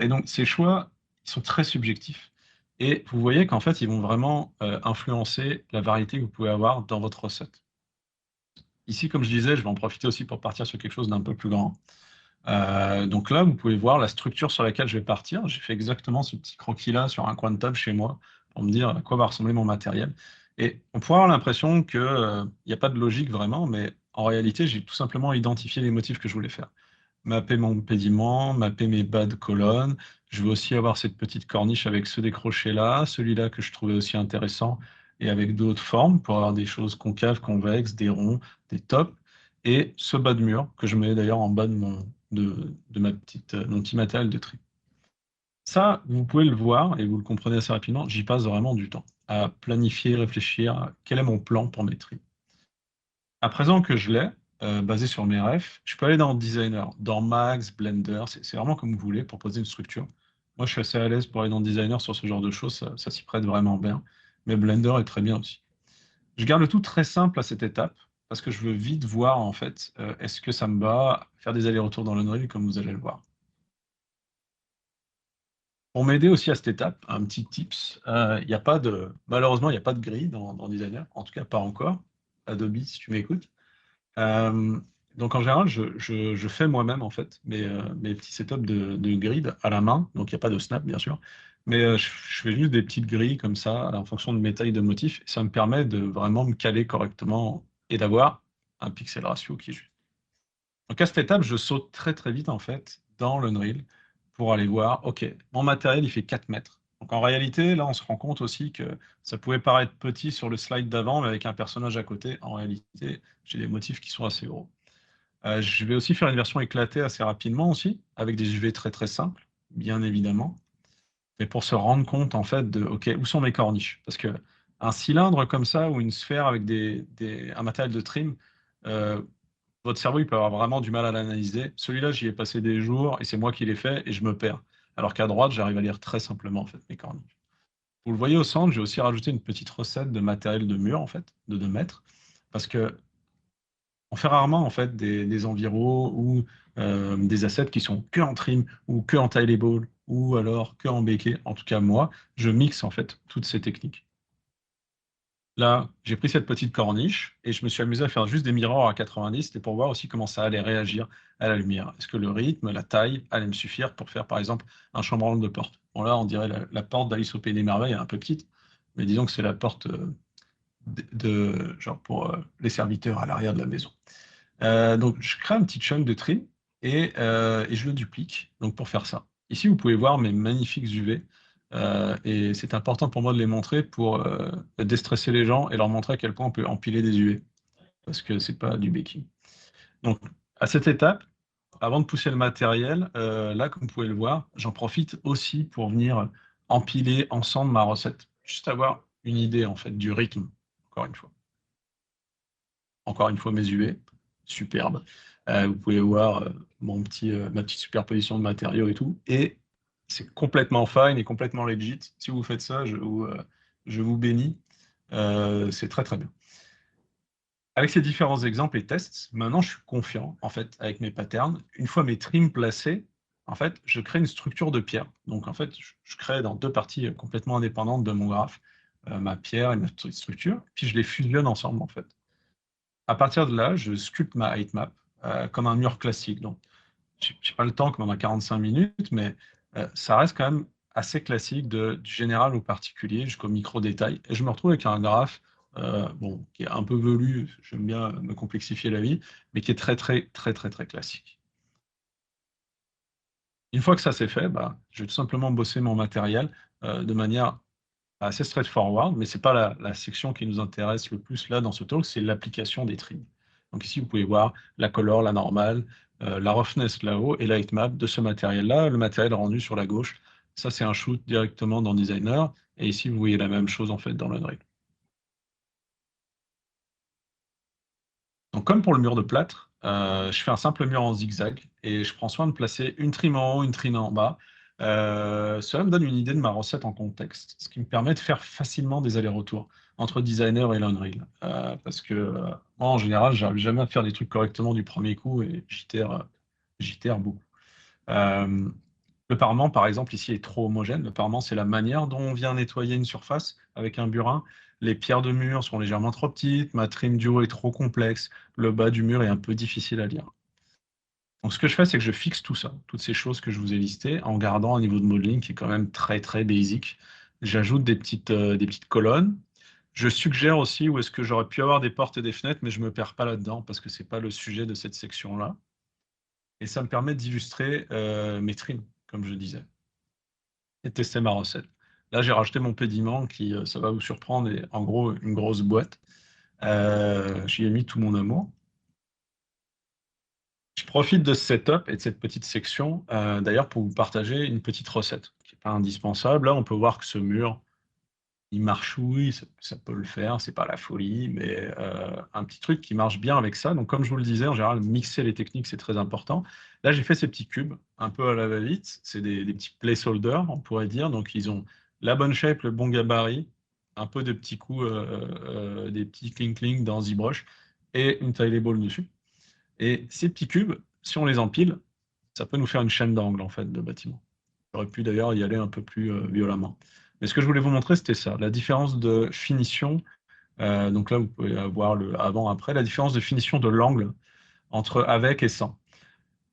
Et donc, ces choix, ils sont très subjectifs. Et vous voyez qu'en fait, ils vont vraiment influencer la variété que vous pouvez avoir dans votre recette. Ici, comme je disais, je vais en profiter aussi pour partir sur quelque chose d'un peu plus grand. Donc là, vous pouvez voir la structure sur laquelle je vais partir. J'ai fait exactement ce petit croquis-là sur un coin de table chez moi pour me dire à quoi va ressembler mon matériel. Et on pourrait avoir l'impression qu'il n'y a pas de logique vraiment, mais en réalité, j'ai tout simplement identifié les motifs que je voulais faire. Mapper mon pédiment, mapper mes bas de colonne. Je veux aussi avoir cette petite corniche avec ce décroché-là, celui-là que je trouvais aussi intéressant, et avec d'autres formes pour avoir des choses concaves, convexes, des ronds, des tops. Et ce bas de mur que je mets d'ailleurs en bas de mon petit matériel de tri. Ça, vous pouvez le voir et vous le comprenez assez rapidement. J'y passe vraiment du temps à planifier, réfléchir à quel est mon plan pour mes tri. À présent que je l'ai, basé sur mes refs, je peux aller dans Designer, dans Max, Blender, c'est vraiment comme vous voulez pour poser une structure. Moi, je suis assez à l'aise pour aller dans Designer sur ce genre de choses, ça s'y prête vraiment bien. Mais Blender est très bien aussi. Je garde le tout très simple à cette étape, parce que je veux vite voir, en fait, est-ce que ça me va faire des allers-retours dans l'Unreal, comme vous allez le voir. Pour m'aider aussi à cette étape, un petit tips, malheureusement, il n'y a pas de grille dans Designer, en tout cas pas encore. Adobe, si tu m'écoutes. Euh, donc en général, je fais moi-même en fait mes petits setups de grid à la main. Donc il n'y a pas de snap bien sûr, mais je fais juste des petites grilles comme ça en fonction de mes tailles de motifs. Et ça me permet de vraiment me caler correctement et d'avoir un pixel ratio qui est juste. Donc à cette étape, je saute très très vite en fait dans l'Unreal pour aller voir, ok, mon matériel il fait 4 mètres. Donc en réalité, là on se rend compte aussi que ça pouvait paraître petit sur le slide d'avant, mais avec un personnage à côté, en réalité, j'ai des motifs qui sont assez gros. Je vais aussi faire une version éclatée assez rapidement aussi, avec des UV très très simples, bien évidemment. Mais pour se rendre compte en fait de, ok, où sont mes corniches? Parce que un cylindre comme ça ou une sphère avec un matériel de trim, euh, votre cerveau il peut avoir vraiment du mal à l'analyser. Celui-là, j'y ai passé des jours et c'est moi qui l'ai fait et je me perds. Alors qu'à droite, j'arrive à lire très simplement en fait mes corniches. Vous le voyez au centre, j'ai aussi rajouté une petite recette de matériel de mur, en fait, de 2 mètres, parce que on fait rarement en fait des enviros ou des assets qui sont que en trim ou que en tileable ou alors que en béquet. En tout cas, moi, je mixe en fait toutes ces techniques. Là, j'ai pris cette petite corniche et je me suis amusé à faire juste des miroirs à 90. C'était pour voir aussi comment ça allait réagir à la lumière. Est-ce que le rythme, la taille allait me suffire pour faire par exemple un chambranle de porte? Bon là, on dirait la porte d'Alice au Pays des Merveilles, elle est un peu petite, mais disons que c'est la porte genre pour les serviteurs à l'arrière de la maison. Donc, je crée un petit chunk de trim et je le duplique donc pour faire ça. Ici, vous pouvez voir mes magnifiques UV et c'est important pour moi de les montrer pour déstresser les gens et leur montrer à quel point on peut empiler des UV parce que c'est pas du baking. Donc, à cette étape, avant de pousser le matériel, là, comme vous pouvez le voir, j'en profite aussi pour venir empiler ensemble ma recette. Juste avoir une idée en fait du rythme, encore une fois. Encore une fois mes UV, superbe. Vous pouvez voir ma petite superposition de matériaux et tout. Et c'est complètement fine et complètement legit. Si vous faites ça, je vous bénis. C'est très très bien. Avec ces différents exemples et tests, maintenant je suis confiant en fait avec mes patterns. Une fois mes trims placés, en fait, je crée une structure de pierre. Donc en fait, je crée dans 2 parties complètement indépendantes de mon graphe, ma pierre et ma structure, puis je les fusionne ensemble en fait. À partir de là, je sculpte ma height-map comme un mur classique. Donc, je n'ai pas le temps comme on a 45 minutes, mais ça reste quand même assez classique du général au particulier jusqu'au micro-détail. Et je me retrouve avec un graphe bon, qui est un peu velu, j'aime bien me complexifier la vie, mais qui est très, très, très, très, très classique. Une fois que ça c'est fait, bah, je vais tout simplement bosser mon matériel de manière assez straightforward, mais ce n'est pas la section qui nous intéresse le plus là dans ce talk, c'est l'application des trims. Donc ici, vous pouvez voir la color, la normale, la roughness là-haut et la heatmap de ce matériel-là, le matériel rendu sur la gauche. Ça, c'est un shoot directement dans Designer. Et ici, vous voyez la même chose en fait dans l'Unreal. Donc comme pour le mur de plâtre, je fais un simple mur en zigzag et je prends soin de placer une trim en haut, une trim en bas. Cela me donne une idée de ma recette en contexte, ce qui me permet de faire facilement des allers-retours entre Designer et l'Unreal. Parce que moi, en général, j'arrive jamais à faire des trucs correctement du premier coup et j'itère beaucoup. Euh, le parement, par exemple, ici est trop homogène. Le parement, c'est la manière dont on vient nettoyer une surface avec un burin. Les pierres de mur sont légèrement trop petites, ma trim du haut est trop complexe, le bas du mur est un peu difficile à lire. Donc ce que je fais, c'est que je fixe tout ça, toutes ces choses que je vous ai listées, en gardant un niveau de modeling qui est quand même très très basic. J'ajoute des petites colonnes. Je suggère aussi où est-ce que j'aurais pu avoir des portes et des fenêtres, mais je ne me perds pas là-dedans parce que ce n'est pas le sujet de cette section-là. Et ça me permet d'illustrer mes trims, comme je disais, et tester ma recette. Là, j'ai rajouté mon pédiment qui, ça va vous surprendre, est en gros une grosse boîte. J'y ai mis tout mon amour. Je profite de ce setup et de cette petite section, d'ailleurs, pour vous partager une petite recette qui n'est pas indispensable. Là, on peut voir que ce mur, il marchouille, ça peut le faire, c'est pas la folie, mais un petit truc qui marche bien avec ça. Donc, comme je vous le disais, en général, mixer les techniques, c'est très important. Là, j'ai fait ces petits cubes, un peu à la va-vite. C'est des petits placeholders, on pourrait dire. Donc, ils ont la bonne shape, le bon gabarit, un peu de petits coups, des petits cling-cling dans ZBrush et une tileable dessus. Et ces petits cubes, si on les empile, ça peut nous faire une chaîne d'angle en fait de bâtiment. J'aurais pu d'ailleurs y aller un peu plus violemment. Mais ce que je voulais vous montrer, c'était ça, la différence de finition. Donc là, vous pouvez avoir le avant-après, la différence de finition de l'angle entre avec et sans.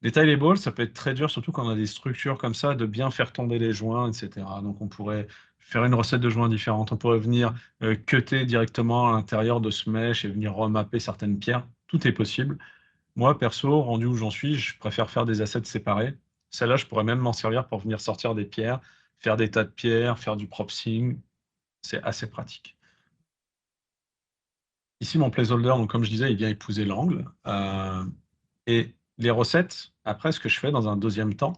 Les tileables, ça peut être très dur, surtout quand on a des structures comme ça, de bien faire tomber les joints, etc. Donc on pourrait faire une recette de joints différente. On pourrait venir cutter directement à l'intérieur de ce mesh et venir remapper certaines pierres. Tout est possible. Moi, perso, rendu où j'en suis, je préfère faire des assets séparés. Celle-là, je pourrais même m'en servir pour venir sortir des pierres, faire des tas de pierres, faire du propsing. C'est assez pratique. Ici, mon placeholder, donc, comme je disais, il vient épouser l'angle. Et les recettes, après, ce que je fais dans un deuxième temps,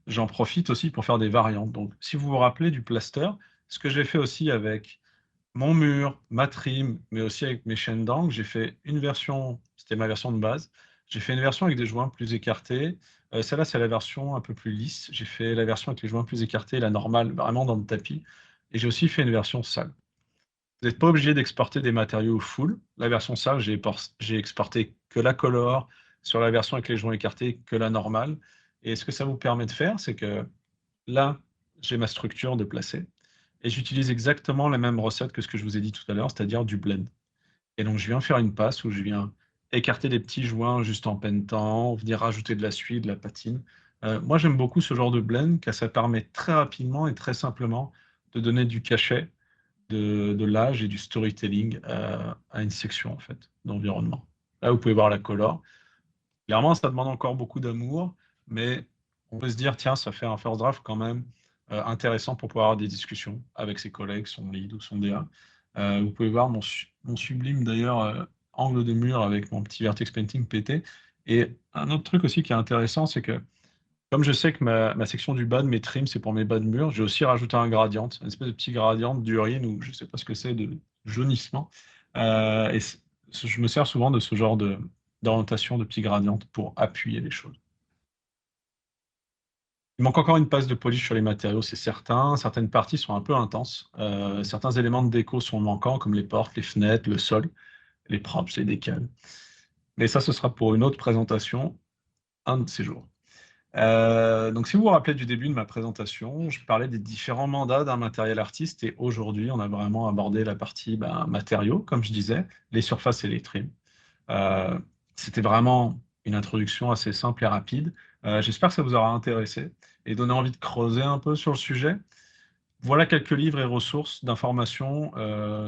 j'en profite aussi pour faire des variantes. Donc, si vous vous rappelez du plaster, ce que j'ai fait aussi avec mon mur, ma trim, mais aussi avec mes chaînes d'angle, j'ai fait une version, c'était ma version de base. J'ai fait une version avec des joints plus écartés. Celle-là, c'est la version un peu plus lisse. J'ai fait la version avec les joints plus écartés, la normale, vraiment dans le tapis. Et j'ai aussi fait une version sale. Vous n'êtes pas obligé d'exporter des matériaux full. La version sale, j'ai exporté que la color, sur la version avec les joints écartés, que la normale. Et ce que ça vous permet de faire, c'est que là, j'ai ma structure de placer. Et j'utilise exactement la même recette que ce que je vous ai dit tout à l'heure, c'est-à-dire du blend. Et donc, je viens faire une passe où je viens écarter des petits joints juste en peinetant, venir rajouter de la suie, de la patine. Moi, j'aime beaucoup ce genre de blend car ça permet très rapidement et très simplement de donner du cachet, de l'âge et du storytelling à une section en fait d'environnement. Là, vous pouvez voir la color. Clairement, ça demande encore beaucoup d'amour, mais on peut se dire, tiens, ça fait un first draft quand même intéressant pour pouvoir avoir des discussions avec ses collègues, son lead ou son DA. Vous pouvez voir mon sublime d'ailleurs angle de mur avec mon petit vertex painting pété. Et un autre truc aussi qui est intéressant, c'est que comme je sais que ma section du bas de mes trims, c'est pour mes bas de mur, j'ai aussi rajouté un gradient, une espèce de petit gradient d'urine ou je ne sais pas ce que c'est, de jaunissement. Je me sers souvent de ce genre d'orientation de petits gradients pour appuyer les choses. Il manque encore une passe de polish sur les matériaux, c'est certain. Certaines parties sont un peu intenses. Certains éléments de déco sont manquants, comme les portes, les fenêtres, le sol, les props, les décals. Mais ça, ce sera pour une autre présentation, un de ces jours. Donc, si vous vous rappelez du début de ma présentation, je parlais des différents mandats d'un matériel artiste et aujourd'hui, on a vraiment abordé la partie matériaux, comme je disais, les surfaces et les trims. Euh, C'était vraiment une introduction assez simple et rapide. J'espère que ça vous aura intéressé et donné envie de creuser un peu sur le sujet. Voilà quelques livres et ressources d'information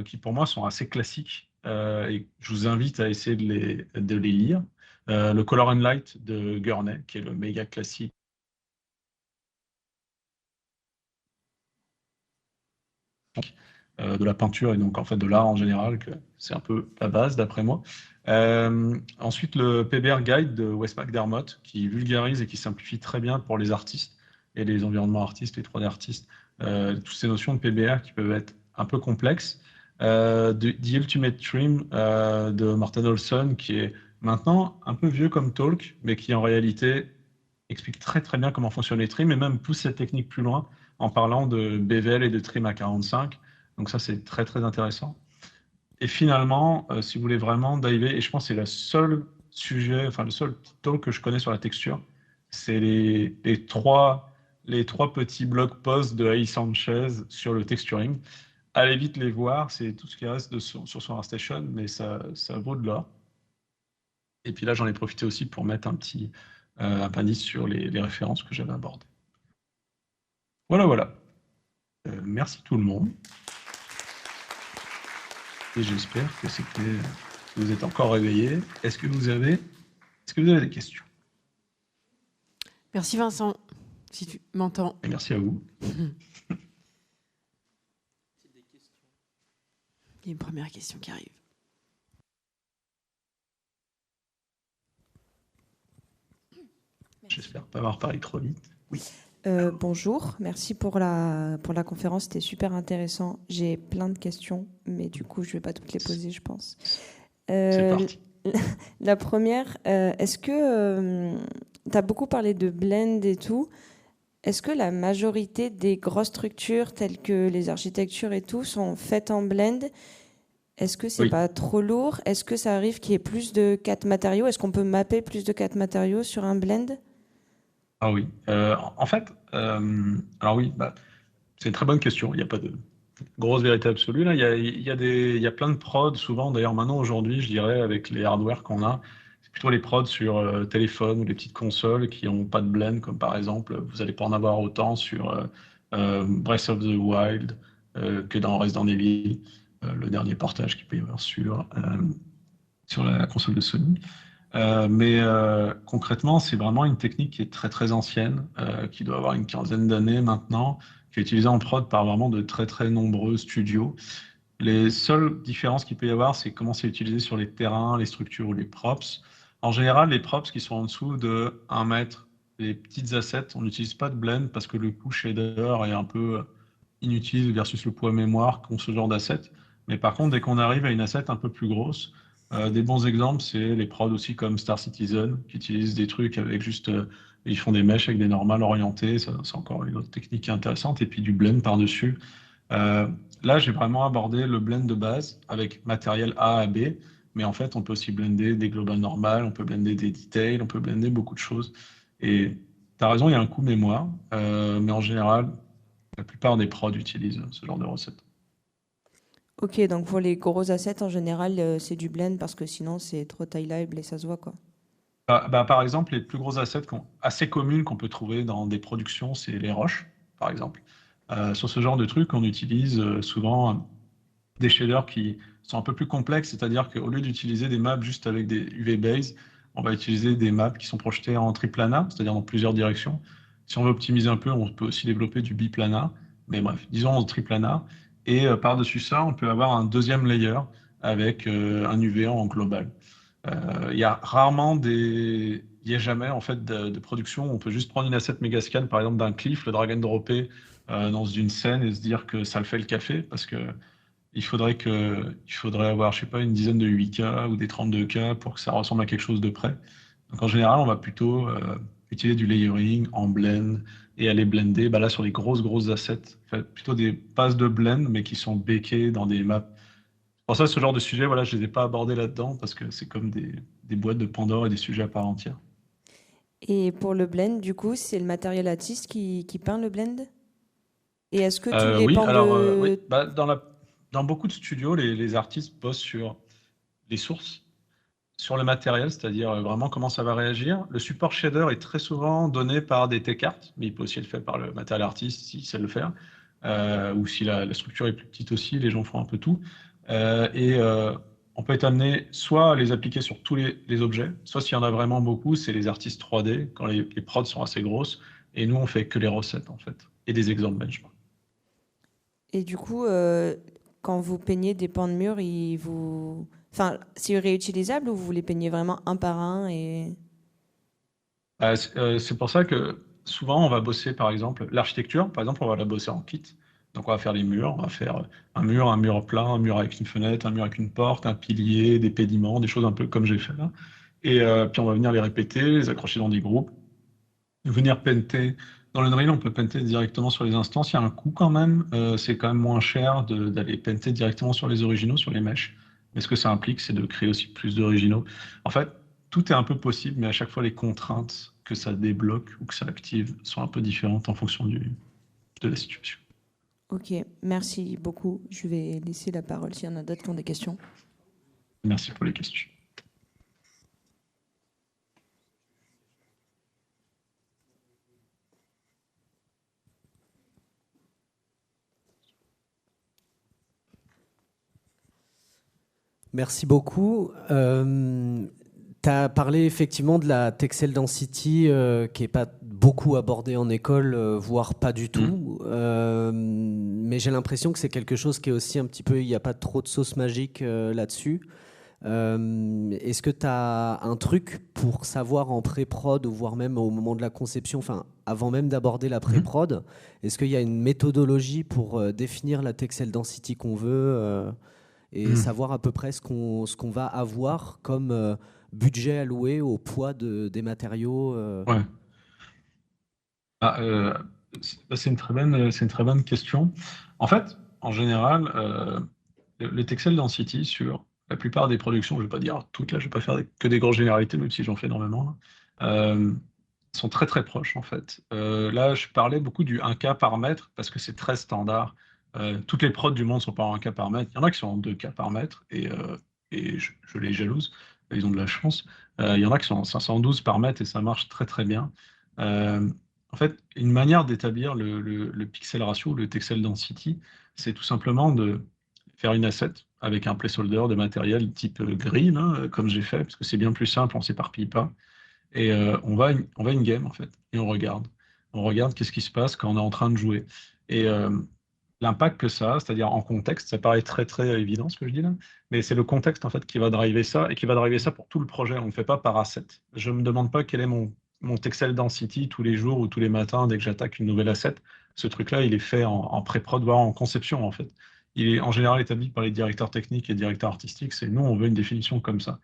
qui, pour moi, sont assez classiques et je vous invite à essayer de les lire. Le Color and Light de Gurney, qui est le méga classique de la peinture et donc en fait de l'art en général, que c'est un peu la base d'après moi. Ensuite, le PBR Guide de Wes McDermott, qui vulgarise et qui simplifie très bien pour les artistes et les environnements artistes, les 3D artistes, toutes ces notions de PBR qui peuvent être un peu complexes. The Ultimate Trim de Morten Olson, qui est maintenant un peu vieux comme talk, mais qui en réalité explique très très bien comment fonctionnent les trims et même pousse cette technique plus loin en parlant de bevel et de trim à 45. Donc ça, c'est très très intéressant. Et finalement, si vous voulez vraiment diver, et je pense que c'est le seul sujet, enfin le seul talk que je connais sur la texture, c'est les trois petits blog posts de AI Sanchez sur le texturing. Allez vite les voir, c'est tout ce qui reste sur son ArtStation, mais ça vaut de l'or. Et puis là, j'en ai profité aussi pour mettre un petit appendice sur les références que j'avais abordées. Voilà, voilà. Merci tout le monde. Et j'espère que vous êtes encore réveillés. Est-ce que vous avez des questions? Merci Vincent, si tu m'entends. Et merci à vous. Il y a une première question qui arrive. J'espère pas avoir parlé trop vite. Oui. Bonjour, merci pour la conférence, c'était super intéressant. J'ai plein de questions, mais du coup, je ne vais pas toutes les poser, je pense. C'est parti. La première, est-ce que tu as beaucoup parlé de blend et tout? Est-ce que la majorité des grosses structures telles que les architectures et tout sont faites en blend? Est-ce que c'est pas trop lourd? Est-ce que ça arrive qu'il y ait plus de 4 matériaux? Est-ce qu'on peut mapper plus de 4 matériaux sur un blend? Ah oui. En fait, alors oui, c'est une très bonne question. Il n'y a pas de grosse vérité absolue. Là, il y a plein de prods, souvent, d'ailleurs, maintenant, aujourd'hui, je dirais, avec les hardware qu'on a, c'est plutôt les prods sur téléphone ou les petites consoles qui n'ont pas de blend, comme par exemple, vous n'allez pas en avoir autant sur Breath of the Wild que dans Resident Evil, le dernier portage qu'il peut y avoir sur la console de Sony. Mais concrètement, c'est vraiment une technique qui est très très ancienne, qui doit avoir une quinzaine d'années maintenant, qui est utilisée en prod par vraiment de très très nombreux studios. Les seules différences qu'il peut y avoir, c'est comment c'est utilisé sur les terrains, les structures ou les props. En général, les props qui sont en dessous de 1 mètre, les petites assets, on n'utilise pas de blend parce que le coût shader est un peu inutile versus le poids mémoire qu'ont ce genre d'assets. Mais par contre, dès qu'on arrive à une asset un peu plus grosse, des bons exemples, c'est les prods aussi comme Star Citizen, qui utilisent des trucs avec juste, ils font des mèches avec des normales orientées, ça, c'est encore une autre technique qui est intéressante, et puis du blend par-dessus. Euh, Là, j'ai vraiment abordé le blend de base avec matériel A à B, mais en fait, on peut aussi blender des global normales, on peut blender des details, on peut blender beaucoup de choses. Et tu as raison, il y a un coût mémoire, mais en général, la plupart des prods utilisent ce genre de recette. Ok, donc pour les gros assets, en général, c'est du blend parce que sinon, c'est trop taillable et ça se voit, quoi. Par exemple, les plus gros assets assez communs qu'on peut trouver dans des productions, c'est les roches, par exemple. Sur ce genre de truc, on utilise souvent des shaders qui sont un peu plus complexes, c'est-à-dire qu'au lieu d'utiliser des maps juste avec des UV base, on va utiliser des maps qui sont projetées en triplanar, c'est-à-dire dans plusieurs directions. Si on veut optimiser un peu, on peut aussi développer du biplanar, mais bref, disons en triplanar. Et par-dessus ça, on peut avoir un deuxième layer avec un UV en global. Il y a rarement il y a jamais en fait de production. On peut juste prendre une asset Megascan, par exemple d'un cliff, le drag and dropper dans une scène et se dire que ça le fait le café, parce que il faudrait avoir, je sais pas, une dizaine de 8K ou des 32K pour que ça ressemble à quelque chose de près. Donc en général, on va plutôt utiliser du layering en blend et aller blender. Bah là, sur les grosses assets, en fait, plutôt des passes de blend, mais qui sont bakées dans des maps. Pour ça, ce genre de sujet, voilà, je les ai pas abordés là-dedans parce que c'est comme des boîtes de Pandore et des sujets à part entière. Et pour le blend, du coup, c'est le matériel artiste qui peint le blend? Et est-ce que tout Oui, dépend alors oui, de... bah, dans beaucoup de studios, les artistes bossent sur les sources, sur le matériel, c'est-à-dire vraiment comment ça va réagir. Le support shader est très souvent donné par des T-cartes, mais il peut aussi être fait par le matériel artiste s'il sait le faire, ou si la structure est plus petite aussi, les gens font un peu tout. On peut être amené soit à les appliquer sur tous les objets, soit s'il y en a vraiment beaucoup, c'est les artistes 3D, quand les prods sont assez grosses, et nous on fait que les recettes en fait, et des exemples benchmark. Et du coup, quand vous peignez des pans de mur, ils vous... Enfin, c'est réutilisable ou vous les peignez vraiment un par un et... C'est pour ça que souvent on va bosser par exemple l'architecture, par exemple on va la bosser en kit. Donc on va faire les murs, on va faire un mur plat, un mur avec une fenêtre, un mur avec une porte, un pilier, des pédiments, des choses un peu comme j'ai fait là. Et puis on va venir les répéter, les accrocher dans des groupes, venir painter. Dans l'Unreal, on peut painter directement sur les instances. Il y a un coût quand même. C'est quand même moins cher d'aller painter directement sur les originaux, sur les mèches. Mais ce que ça implique, c'est de créer aussi plus d'originaux. En fait, tout est un peu possible, mais à chaque fois, les contraintes que ça débloque ou que ça active sont un peu différentes en fonction de la situation. Ok, merci beaucoup. Je vais laisser la parole s'il y en a d'autres qui ont des questions. Merci pour les questions. Merci beaucoup. Tu as parlé effectivement de la Texel Density qui n'est pas beaucoup abordée en école, voire pas du tout. Mais j'ai l'impression que c'est quelque chose qui est aussi un petit peu, il n'y a pas trop de sauce magique là-dessus. Est-ce que tu as un truc pour savoir en pré-prod ou voire même au moment de la conception, enfin avant même d'aborder la pré-prod, est-ce qu'il y a une méthodologie pour définir la Texel Density qu'on veut et savoir à peu près ce qu'on va avoir comme budget alloué au poids des matériaux Ouais. Ah, c'est une très bonne question. En fait, en général, le Texel Density sur la plupart des productions, je ne vais pas dire toutes là, je ne vais pas faire que des grosses généralités, même si j'en fais énormément, là, euh, sont très très proches en fait. Là, je parlais beaucoup du 1K par mètre parce que c'est très standard. Toutes les prods du monde sont pas en 1K par mètre. Il y en a qui sont en 2K par mètre et je les jalouse. Ils ont de la chance. Il y en a qui sont en 512 par mètre et ça marche très très bien. Euh, En fait, une manière d'établir le pixel ratio, le texel density, c'est tout simplement de faire une asset avec un placeholder de matériel type gris, là, comme j'ai fait, parce que c'est bien plus simple, on s'éparpille pas. Et on va in-game, en fait, et on regarde. On regarde qu'est-ce qui se passe quand on est en train de jouer. Et l'impact que ça a, c'est-à-dire en contexte, ça paraît très très évident ce que je dis là, mais c'est le contexte en fait qui va driver ça et qui va driver ça pour tout le projet. On ne le fait pas par asset. Je ne me demande pas quel est mon Texel Density tous les jours ou tous les matins dès que j'attaque une nouvelle asset. Ce truc-là, il est fait en pré-prod, voire en conception en fait. Il est en général établi par les directeurs techniques et directeurs artistiques. C'est nous, on veut une définition comme ça.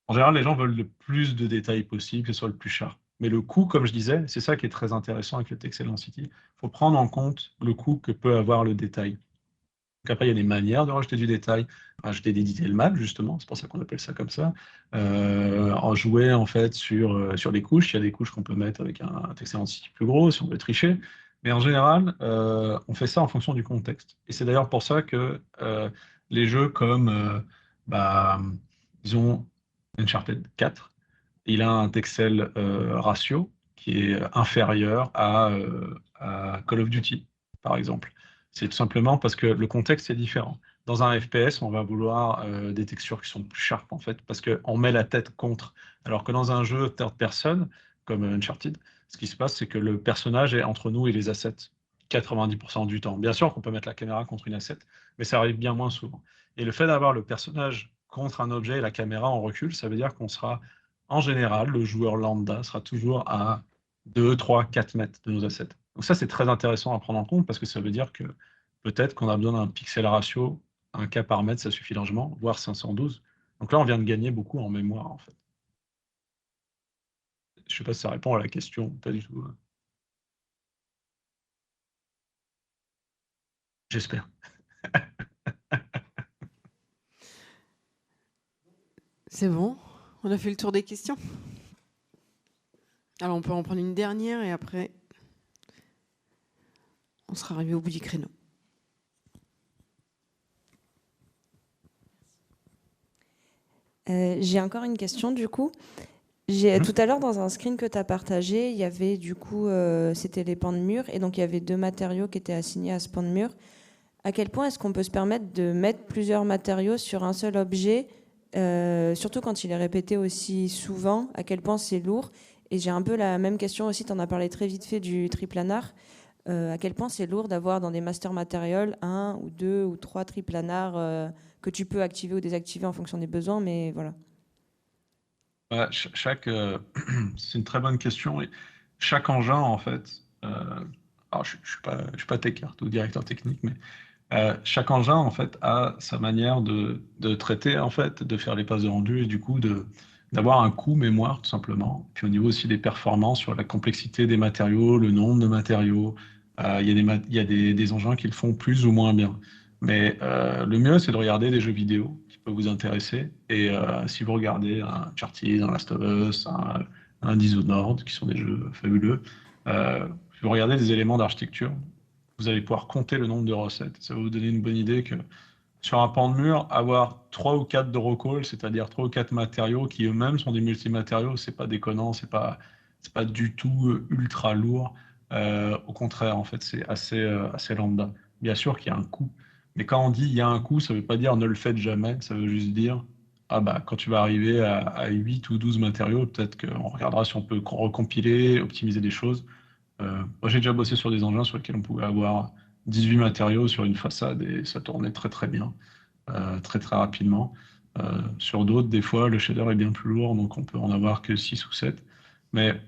En général, les gens veulent le plus de détails possible, que ce soit le plus cher. Mais le coût, comme je disais, c'est ça qui est très intéressant avec le Texel Density. Il faut prendre en compte le coût que peut avoir le détail. Donc après, il y a des manières de rajouter du détail, rajouter des detail maps, justement, c'est pour ça qu'on appelle ça comme ça. En jouer en fait sur les couches. Il y a des couches qu'on peut mettre avec un texte density plus gros si on veut tricher. Mais en général, on fait ça en fonction du contexte. Et c'est d'ailleurs pour ça que les jeux comme, disons, Uncharted 4, il a un Texel ratio qui est inférieur à Call of Duty, par exemple. C'est tout simplement parce que le contexte est différent. Dans un FPS, on va vouloir des textures qui sont plus sharp, en fait, parce qu'on met la tête contre. Alors que dans un jeu third person, comme Uncharted, ce qui se passe, c'est que le personnage est entre nous et les assets 90% du temps. Bien sûr qu'on peut mettre la caméra contre une asset, mais ça arrive bien moins souvent. Et le fait d'avoir le personnage contre un objet et la caméra en recul, ça veut dire qu'on sera, en général, le joueur lambda sera toujours à 2, 3, 4 mètres de nos assets. Donc ça, c'est très intéressant à prendre en compte parce que ça veut dire que peut-être qu'on a besoin d'un pixel ratio, 1 K par mètre, ça suffit largement, voire 512. Donc là, on vient de gagner beaucoup en mémoire, en fait. Je ne sais pas si ça répond à la question, pas du tout. J'espère. C'est bon? On a fait le tour des questions? Alors, on peut en prendre une dernière et après, on sera arrivé au bout du créneau. J'ai encore une question du coup. Tout à l'heure, dans un screen que tu as partagé, il y avait du coup, c'était les pans de mur, et donc il y avait 2 matériaux qui étaient assignés à ce pan de mur. À quel point est-ce qu'on peut se permettre de mettre plusieurs matériaux sur un seul objet, surtout quand il est répété aussi souvent, à quel point c'est lourd? Et j'ai un peu la même question aussi, tu en as parlé très vite fait du triplanar. À quel point c'est lourd d'avoir dans des master materials 1 ou 2 ou 3 triplanars que tu peux activer ou désactiver en fonction des besoins, mais voilà. Ouais, c'est une très bonne question. Et chaque engin, en fait, alors je suis pas techard ou directeur technique, mais chaque engin, en fait, a sa manière de traiter, en fait, de faire les passes de rendu et du coup d'avoir un coût mémoire, tout simplement. Puis au niveau aussi des performances, sur la complexité des matériaux, le nombre de matériaux, il y a des engins qui le font plus ou moins bien. Mais le mieux, c'est de regarder des jeux vidéo qui peuvent vous intéresser. Et si vous regardez un Uncharted, un Last of Us, un Dishonored, qui sont des jeux fabuleux, si vous regardez des éléments d'architecture, vous allez pouvoir compter le nombre de recettes. Ça va vous donner une bonne idée que sur un pan de mur, avoir 3 ou 4 de recall, c'est-à-dire 3 ou 4 matériaux qui eux-mêmes sont des multimatériaux, c'est pas déconnant, c'est pas du tout ultra lourd. Au contraire, en fait, c'est assez lambda. Bien sûr qu'il y a un coût, mais quand on dit il y a un coût, ça veut pas dire ne le faites jamais, ça veut juste dire ah bah quand tu vas arriver à 8 ou 12 matériaux, peut-être qu'on regardera si on peut recompiler, optimiser des choses. Moi, j'ai déjà bossé sur des engins sur lesquels on pouvait avoir 18 matériaux sur une façade et ça tournait très très bien, très très rapidement. Sur d'autres, des fois, le shader est bien plus lourd, donc on peut en avoir que 6 ou 7. Mais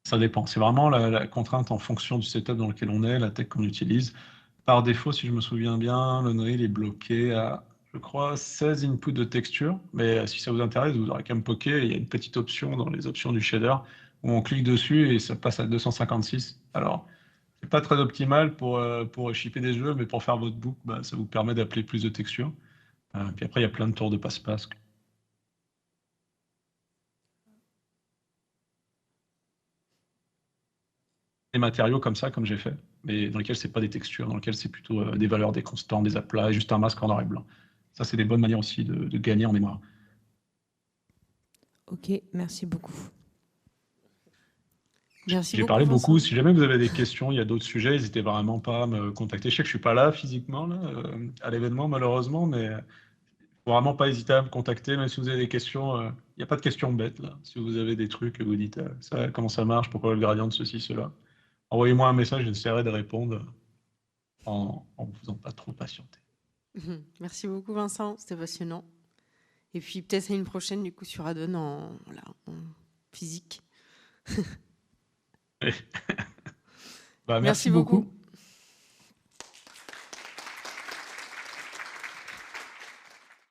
ça dépend. C'est vraiment la contrainte en fonction du setup dans lequel on est, la tech qu'on utilise. Par défaut, si je me souviens bien, l'Unreal est bloqué à, je crois, 16 inputs de texture. Mais si ça vous intéresse, vous aurez qu'à me poker. Il y a une petite option dans les options du shader où on clique dessus et ça passe à 256. Alors, c'est pas très optimal pour shipper des jeux, mais pour faire votre book, bah, ça vous permet d'appeler plus de textures. Puis après, il y a plein de tours de passe-passe. Des matériaux comme ça, comme j'ai fait, mais dans lesquels c'est pas des textures, dans lesquels c'est plutôt des valeurs, des constants, des aplats, et juste un masque en noir et blanc. Ça, c'est des bonnes manières aussi de gagner en mémoire. Ok, merci beaucoup. Merci J'ai beaucoup, parlé Vincent. beaucoup. Si jamais vous avez des questions, il y a d'autres sujets, n'hésitez vraiment pas à me contacter. Je sais que je suis pas là physiquement là, à l'événement malheureusement, mais faut vraiment pas hésiter à me contacter. Même si vous avez des questions, il n'y a pas de questions bêtes là. Si vous avez des trucs, vous dites ça, comment ça marche, pourquoi le gradient de ceci, cela. Envoyez-moi un message, j'essaierai de répondre en vous faisant pas trop patienter. Merci beaucoup, Vincent. C'était passionnant. Et puis, peut-être à une prochaine, du coup, sur Adon en physique. Bah, Merci beaucoup. beaucoup.